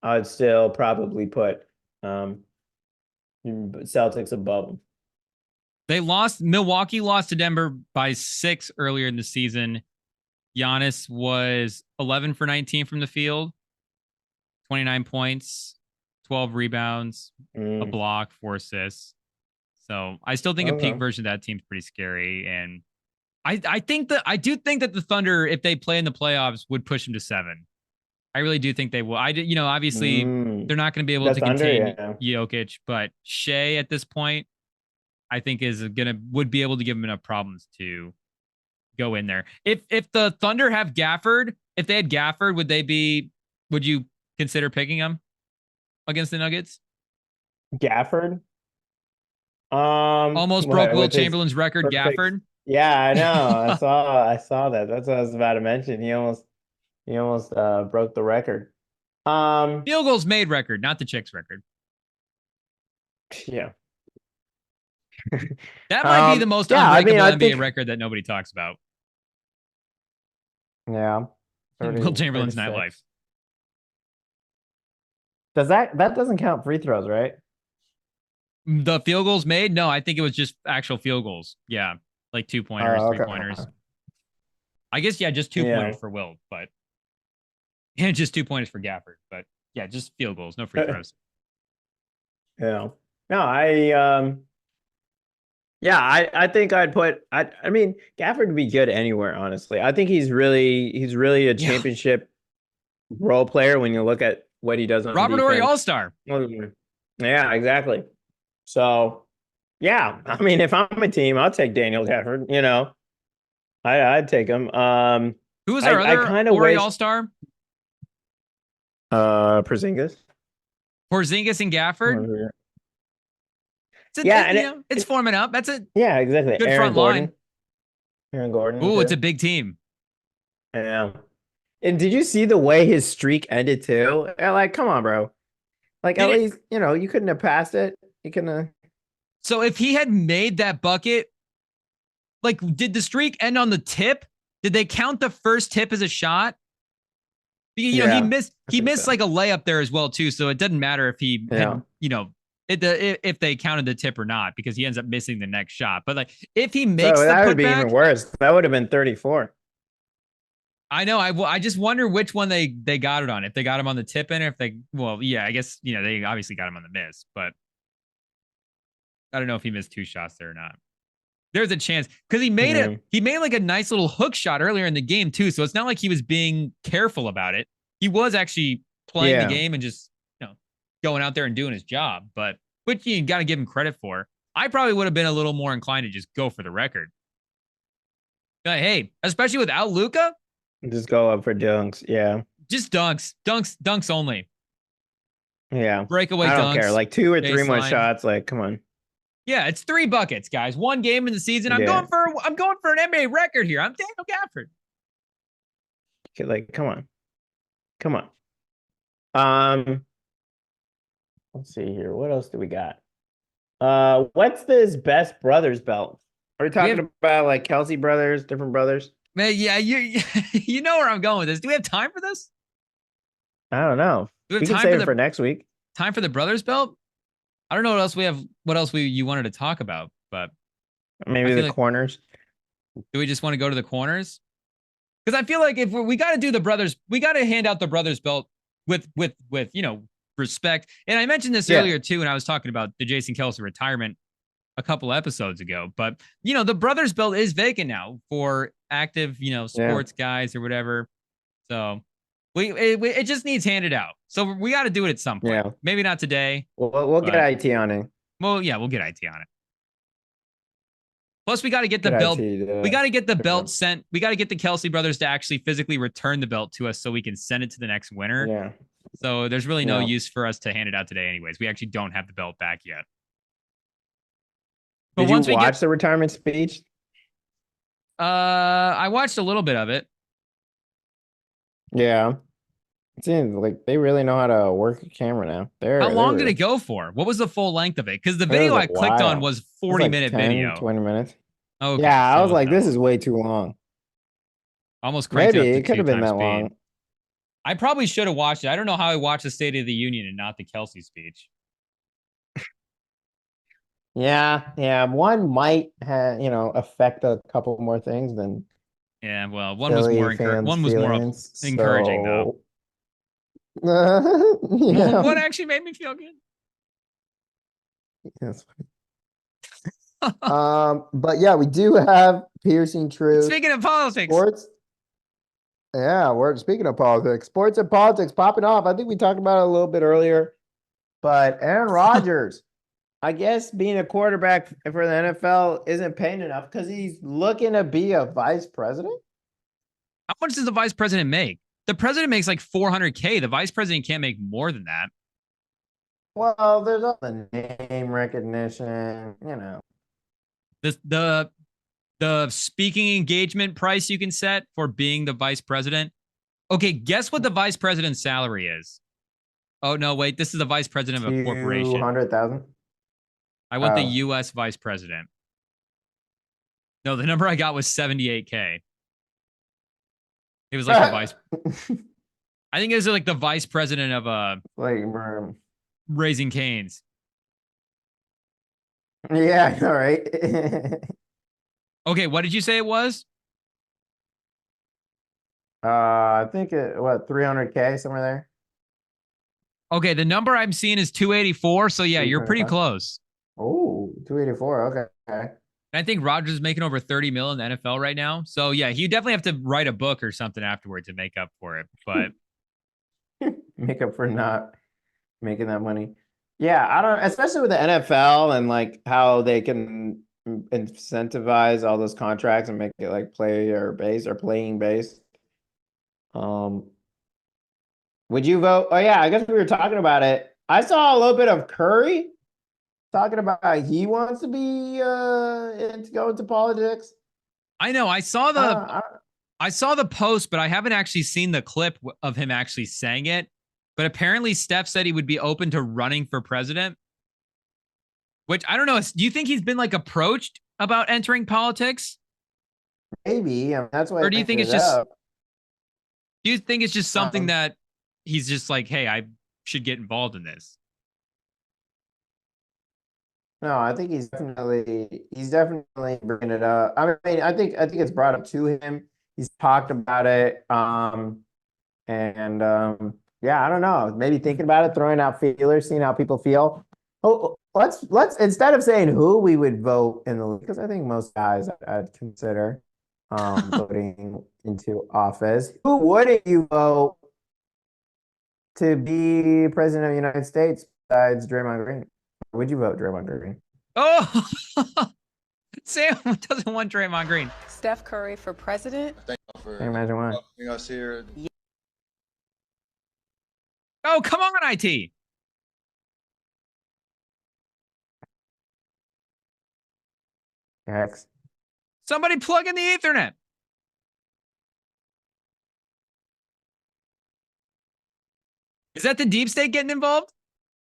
probably put Celtics above them. Milwaukee lost to Denver by 6 earlier in the season. Giannis was 11 for 19 from the field, 29 points, 12 rebounds, a block, 4 assists. So I still think a peak version of that team's pretty scary. And I do think that the Thunder, if they play in the playoffs, would push them to 7. I really do think they will. Obviously they're not going to be able to contain Jokic, but Shea at this point, I think would be able to give him enough problems to go in there. If the Thunder have Gafford, if they had Gafford, would you consider picking him against the Nuggets? Gafford? Almost broke Will Chamberlain's record, Gafford. Yeah, I know. I saw that. That's what I was about to mention. He almost broke the record. Field goals made record, not the Chicks record. Yeah. That might be the most unbreakable NBA record that nobody talks about. Yeah. Will Chamberlain's nightlife. That doesn't count free throws, right? The field goals made? No, I think it was just actual field goals. Yeah. Like 2-pointers, 3-pointers. I guess, yeah, just 2-pointers for Will, but and just 2 pointers for Gafford. But yeah, just field goals, no free throws. Yeah. No, I think I'd put I mean, Gafford would be good anywhere, honestly. I think he's really a championship role player when you look at what he does on Robert defense. Horry All-Star. Yeah, exactly. So, yeah, I mean, if I'm a team, I'll take Daniel Gafford, I'd take him. Who was our other Horry All-Star? Porzingis. Porzingis and Gafford? It's forming up. That's it. Yeah, exactly. Good front line. Aaron Gordon. Ooh, it's a big team. Yeah. And did you see the way his streak ended too? Like, come on, bro. Like, at least, you couldn't have passed it. You couldn't have. So if he had made that bucket, like, did the streak end on the tip? Did they count the first tip as a shot? He missed like a layup there as well too. So it doesn't matter if he had, if they counted the tip or not, because he ends up missing the next shot. But like, if he makes that would be even worse. That would have been 34. I know. I just wonder which one they got it on. If they got him on the tip in, or if I guess they obviously got him on the miss, but I don't know if he missed 2 shots there or not. There's a chance because he made like a nice little hook shot earlier in the game too. So it's not like he was being careful about it. He was actually playing the game and just going out there and doing his job. But which you got to give him credit for. I probably would have been a little more inclined to just go for the record. But hey, especially without Luka, just go up for dunks. Yeah, just dunks only. Yeah, breakaway dunks. I don't care. Like 2 or 3 more shots. Like, come on. Yeah, it's 3 buckets, guys. 1 game in the season. I'm going for an NBA record here. I'm Daniel Gafford. Okay, like, come on. Let's see here. What else do we got? What's this best brothers belt? Are we talking about like Kelsey brothers, different brothers? Man, yeah, you know where I'm going with this. Do we have time for this? I don't know. We can save it for next week. Time for the brothers belt? I don't know what else we have. What else you wanted to talk about? But maybe the corners. Do we just want to go to the corners? Because I feel like if we got to do the brothers, we got to hand out the brothers belt with respect. And I mentioned this earlier too, when I was talking about the Jason Kelce retirement a couple episodes ago. But the brothers belt is vacant now for active sports guys or whatever. So it just needs handed out. So we got to do it at some point. Yeah. Maybe not today. We'll get IT on it. Well, yeah, we'll get IT on it. Plus, we got to get the belt. We got to get the belt sent. We got to get the Kelce brothers to actually physically return the belt to us so we can send it to the next winner. Yeah. So there's really no use for us to hand it out today anyways. We actually don't have the belt back yet. But Did you watch the retirement speech? I watched a little bit of it. Yeah. It seems like they really know how to work a camera now. How long did it go for? What was the full length of it? Because the video I clicked on was 40-minute video. 20 minutes. Okay, yeah, I was like, this is way too long. Almost crazy. Maybe it could have been that long. I probably should have watched it. I don't know how I watched the State of the Union and not the Kelce speech. Yeah. One might have, affect a couple more things than Yeah, well, one was Philly more fans' one was more feelings. encouraging though. So, yeah, What actually made me feel good? that's but yeah, we do have piercing truth. Speaking of politics, Sports. Yeah, we're speaking of politics. Sports and politics popping off. I think we talked about it a little bit earlier, but Aaron Rodgers, I guess being a quarterback for the NFL isn't paying enough because he's looking to be a vice president. how much does the vice president make? The president makes like 400K. The vice president can't make more than that. Well, there's all the name recognition, The speaking engagement price you can set for being the vice president. Okay, guess what the vice president's salary is? Oh no, wait, this is the vice president of a corporation. 200,000. I want the US vice president. No, the number I got was 78K. It was like the vice. I think it was like the vice president of like Raising Cane's. Yeah, all right. Okay, what did you say it was? I think 300K somewhere there. Okay, the number I'm seeing is 284. So yeah, you're pretty close. Oh, 284. Okay. I think Rodgers is making over 30 mil in the NFL right now. So yeah, you definitely have to write a book or something afterward to make up for it. But make up for not making that money. Yeah, I don't, especially with the NFL and like how they can incentivize all those contracts and make it like player based or playing based. Would you vote? Oh yeah, I guess we were talking about it. I saw a little bit of Curry talking about how he wants to be to go into politics. I know. I saw the post, but I haven't actually seen the clip of him actually saying it. But apparently Steph said he would be open to running for president, which I don't know. Do you think he's been like approached about entering politics? Maybe. I mean, that's why. Or do you think it's just, do you think it's just something that he's just like, hey, I should get involved in this? No, I think he's definitely bringing it up. I mean, I think it's brought up to him. He's talked about it. Yeah, I don't know. Maybe thinking about it, throwing out feelers, seeing how people feel. Oh, let's instead of saying who we would vote in the league, because I think most guys I'd consider voting into office. Who wouldn't you vote to be president of the United States besides Draymond Green? Would you vote Draymond Green? Oh, Sam doesn't want Draymond Green. Steph Curry for president. Can't imagine why. Us here. Oh, come on, IT. X. Somebody plug in the Ethernet. Is that the deep state getting involved?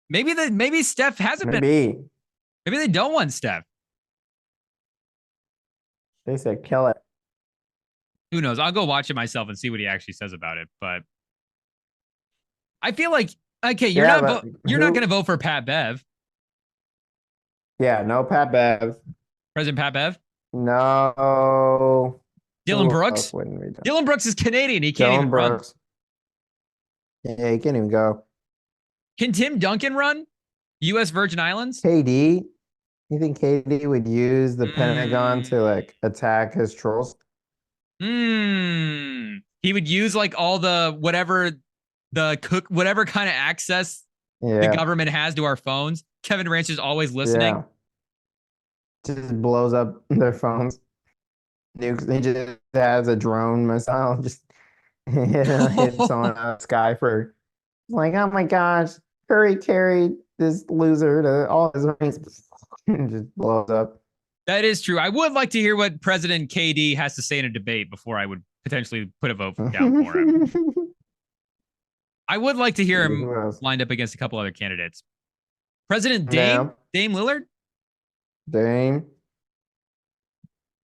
Maybe Steph hasn't been. Maybe they don't want Steph. They said kill it. Who knows? I'll go watch it myself and see what he actually says about it. But I feel like, okay, you're not going to vote for Pat Bev. Yeah, no Pat Bev. President Pat Bev? No. Dylan Brooks? Dylan Brooks is Canadian. He can't even run. Yeah, he can't even go. Can Tim Duncan run? U.S. Virgin Islands? KD? You think KD would use the Pentagon to like attack his trolls? He would use like all the whatever kind of access the government has to our phones. Kevin Durant is always listening. Yeah. Just blows up their phones. He just has a drone missile. Just hit someone out of the sky for like, oh my gosh, Curry carried this loser to all his rings. Just blows up. That is true. I would like to hear what President KD has to say in a debate before I would potentially put a vote down for him. I would like to hear him lined up against a couple other candidates. President Dame Lillard? Dame.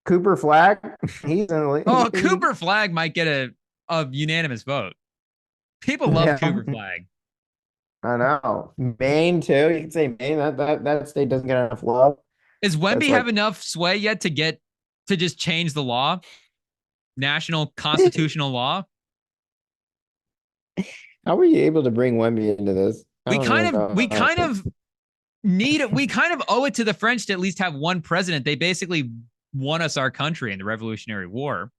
Cooper Flag? He's in the league. Oh, Cooper Flag might get a unanimous vote. People love Cooper Flag. I know. Maine too. You can say Maine. That state doesn't get enough love. Does Wemby have enough sway yet to just change the law? national constitutional law. How were you able to bring Wemby into this? We kind of owe it to the French to at least have one president. They basically won us our country in the Revolutionary War.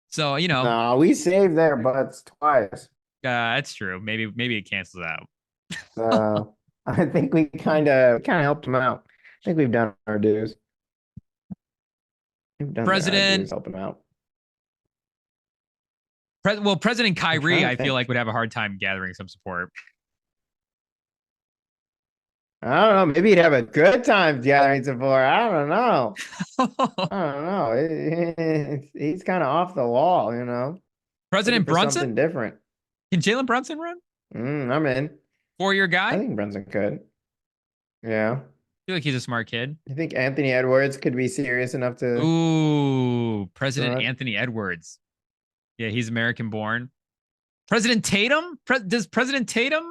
So, No, we saved their butts twice. That's true. Maybe it cancels out. So I think we kind of helped them out. I think we've done our dues. President help them out. President Kyrie, I feel like would have a hard time gathering some support. I don't know. Maybe he'd have a good time gathering support. I don't know. He's kind of off the wall, President Brunson? Something different. Can Jalen Brunson run? I'm in. 4-year guy? I think Brunson could. Yeah. I feel like he's a smart kid. You think Anthony Edwards could be serious enough to... Ooh, President Anthony Edwards. Yeah, he's American born. President Tatum? Does President Tatum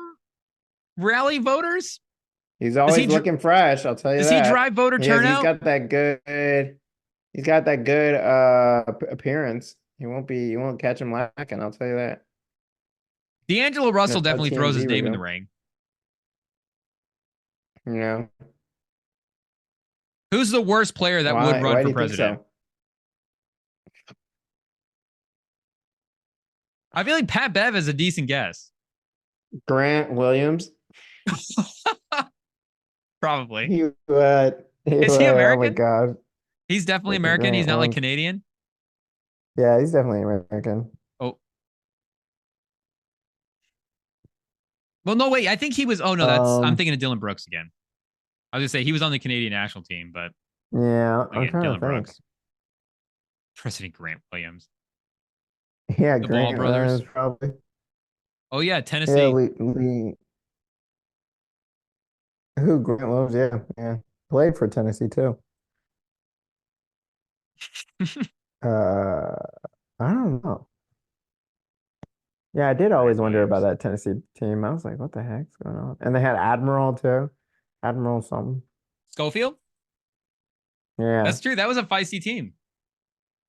rally voters? He's always looking fresh, I'll tell you that. Does he drive voter turnout? He's got that good appearance. You won't catch him lacking, I'll tell you that. D'Angelo Russell definitely throws his name in the ring. Yeah. Who's the worst player that would run for president? So? I feel like Pat Bev is a decent guess. Grant Williams. Probably. Is he American? Oh my god. He's definitely American. He's not like Canadian. Yeah, he's definitely American. Oh. Well, no, wait. I think he was. Oh no, I'm thinking of Dylan Brooks again. I was gonna say he was on the Canadian national team, but yeah, I'm trying Dylan Brooks. President Grant Williams. Yeah, the Grant Ball brothers. Probably. Oh yeah, Tennessee. Yeah, who Grant Williams? Yeah, played for Tennessee too. I don't know. Yeah, I did always wonder about that Tennessee team. I was like, what the heck's going on? And they had Admiral too. Admiral something. Schofield? Yeah. That's true. That was a feisty team.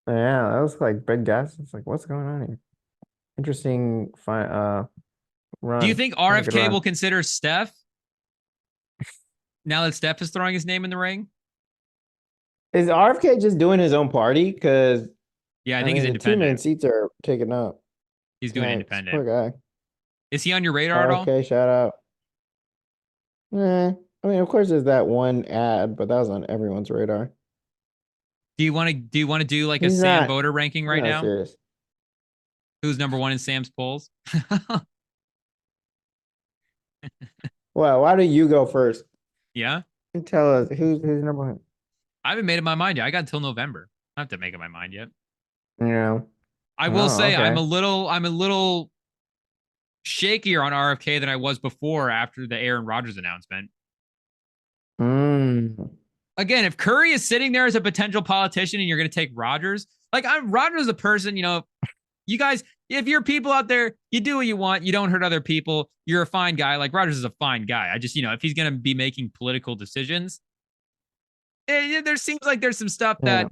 Yeah, that was like big guess. It's like, what's going on here? Interesting run. Do you think RFK will consider Steph now that Steph is throwing his name in the ring? Is RFK just doing his own party? Because yeah, I think he's independent. The 2 million seats are taken up. He's doing independent. Poor guy. Is he on your radar at all? RFK, shout out. I mean, of course, there's that one ad, but that was on everyone's radar. Do you want to do like a Sam voter ranking right now? Serious. Who's number one in Sam's polls? Well, why don't you go first? Yeah. Tell us who's number one. I haven't made up my mind yet. I got until November. I have to make up my mind yet. Yeah. I will say okay. I'm a little shakier on RFK than I was before after the Aaron Rodgers announcement. Again, if Curry is sitting there as a potential politician and you're going to take Rodgers, like Rodgers is a person, you guys, if you're people out there, you do what you want. You don't hurt other people. You're a fine guy. Like Rodgers is a fine guy. I just, if he's going to be making political decisions, there seems like there's some stuff that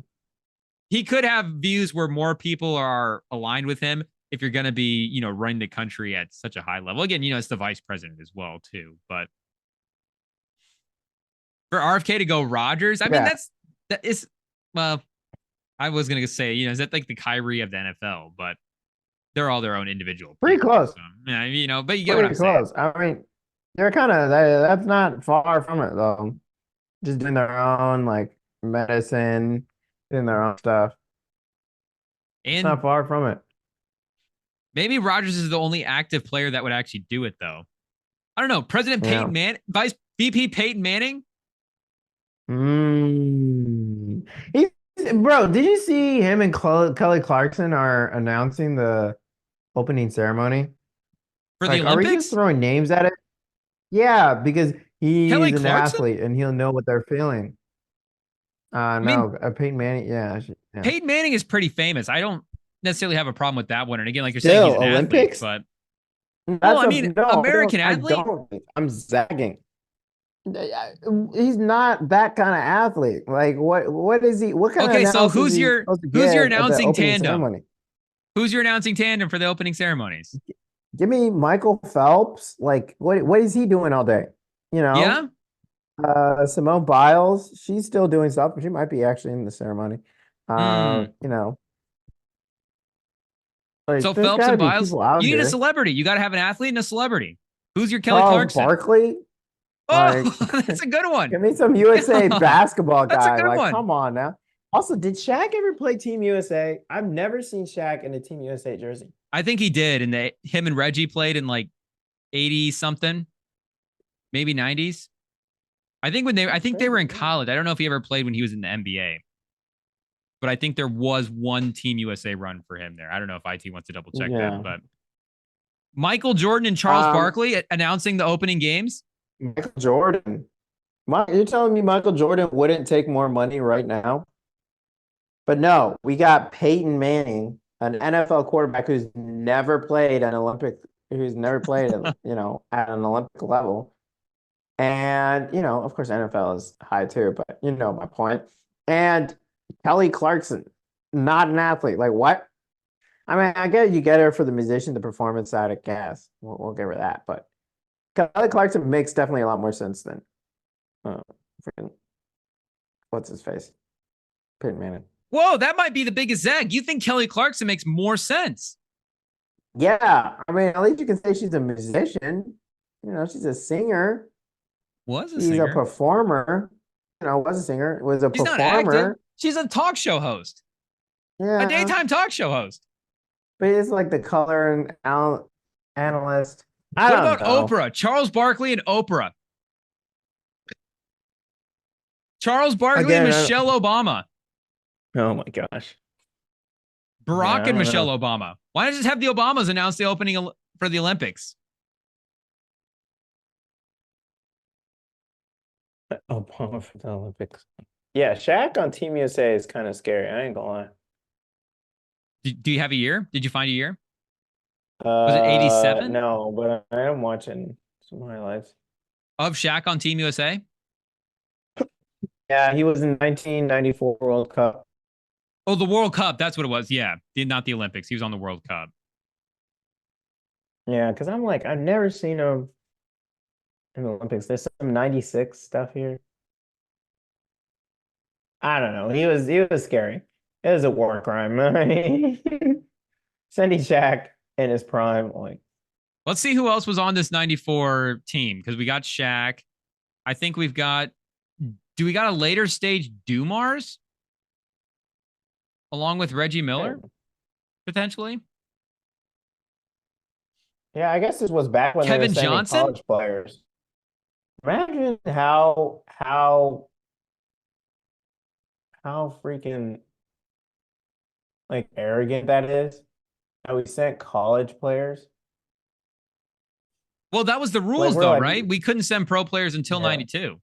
he could have views where more people are aligned with him if you're going to be, running the country at such a high level. Again, it's the vice president as well, too. But for RFK to go Rodgers, I mean, I was going to say, is that like the Kyrie of the NFL? But they're all their own individual. Pretty close. So, yeah, but you get what I'm saying. I mean, they're kind of, that's not far from it, though. Just doing their own, like, medicine, doing their own stuff. And it's not far from it. Maybe Rodgers is the only active player that would actually do it, though. I don't know. President Peyton Manning, VP Peyton Manning? Bro, did you see him and Kelly Clarkson are announcing the opening ceremony? For the Olympics? Are we just throwing names at it? Yeah, because he's an athlete and he'll know what they're feeling. Peyton Manning, yeah. Peyton Manning is pretty famous. I don't necessarily have a problem with that one. And again, like you're saying, he's an Olympics, athlete, but American athlete. I'm zagging. He's not that kind of athlete. Like, what is he? What kind of Okay, so analysis is he supposed to who's your give at the announcing opening tandem? ceremony? Who's your announcing tandem for the opening ceremonies? Give me Michael Phelps. Like, what is he doing all day? You Yeah. know, Simone Biles. She's still doing stuff. She might be actually in the ceremony. You know, So like there's Phelps got to and be Biles, people out you need a here. celebrity. You got to have an athlete and a celebrity. Who's your Kelly Charles Clarkson? Barkley. Oh, Like, that's a good one. give me some USA Yeah, basketball that's a guy. good Like, one. come on now. Also, did Shaq ever play Team USA? I've never seen Shaq in a Team USA jersey. I think he did, and him and Reggie played in like 80 something, maybe 90s. I think they were in college. I don't know if he ever played when he was in the NBA, but I think there was one Team USA run for him there. I don't know if IT wants to double check that, but Michael Jordan and Charles Barkley announcing the opening games. Michael Jordan. You're telling me Michael Jordan wouldn't take more money right now? But no, we got Peyton Manning, an NFL quarterback who's never played at an Olympic level. And, of course, NFL is high too, but you know my point. And Kelly Clarkson, not an athlete. Like, what? I mean, I get you get her for the musician, the performance side of gas. We'll give her that. But Kelly Clarkson makes definitely a lot more sense than freaking what's his face? Peyton Manning. Whoa, that might be the biggest zag. You think Kelly Clarkson makes more sense? Yeah, I mean, at least you can say she's a musician. She's a singer. She's a performer. Was a singer. Was a performer. Not active. She's a talk show host. Yeah, a daytime talk show host. But it's like the color and analyst. What about Oprah? Charles Barkley and Oprah. Charles Barkley and Michelle Obama. Oh my gosh. Barack and Michelle Obama. Why not just have the Obamas announce the opening for the Olympics? Obama for the Olympics. Yeah, Shaq on Team USA is kind of scary. I ain't gonna lie. Do you have a year? Did you find a year? Was it 87? No, but I am watching some highlights. Of Shaq on Team USA? Yeah, he was in 1994 World Cup. Oh, the World Cup. That's what it was. Yeah, not the Olympics. He was on the World Cup. Yeah, because I'm like, I've never seen him in the Olympics. There's some 96 stuff here. I don't know. He was scary. It was a war crime. I mean, Sandy Shaq in his prime. Like, let's see who else was on this 94 team, because we got Shaq. I think we've got. Do we got a later stage Dumars? Along with Reggie Miller, potentially. Yeah, I guess this was back when Kevin they were Johnson? College players. Imagine how freaking like arrogant that is. How we sent college players. Well, that was the rules, though, like, right? We couldn't send pro players until 92.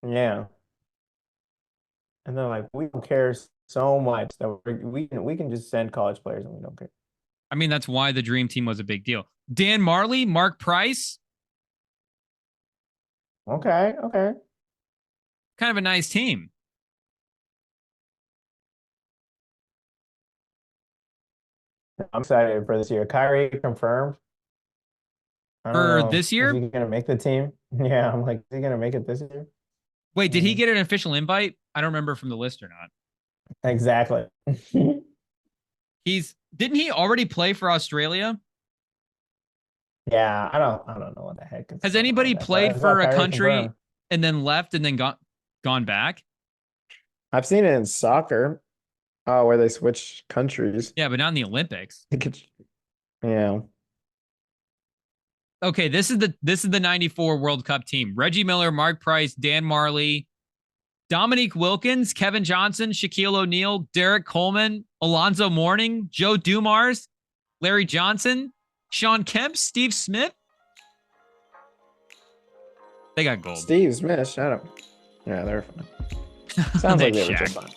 Yeah. And they're like, we don't care so much that we can just send college players and we don't care. I mean, that's why the Dream Team was a big deal. Dan Marley, Mark Price. Okay. Kind of a nice team. I'm excited for this year. Kyrie confirmed. For this year? Is he going to make the team? Yeah, I'm like, is he going to make it this year? Wait, did he get an official invite? I don't remember from the list or not. Exactly. Didn't he already play for Australia? Yeah, I don't know what the heck. Has anybody played for a country and then left and then gone back? I've seen it in soccer, where they switch countries. Yeah, but not in the Olympics. Yeah. Okay, this is the 94 World Cup team. Reggie Miller, Mark Price, Dan Marley, Dominique Wilkins, Kevin Johnson, Shaquille O'Neal, Derek Coleman, Alonzo Mourning, Joe Dumars, Larry Johnson, Sean Kemp, Steve Smith. They got gold. Steve Smith, shut up. Yeah, they're fun. Sounds like they were just fun.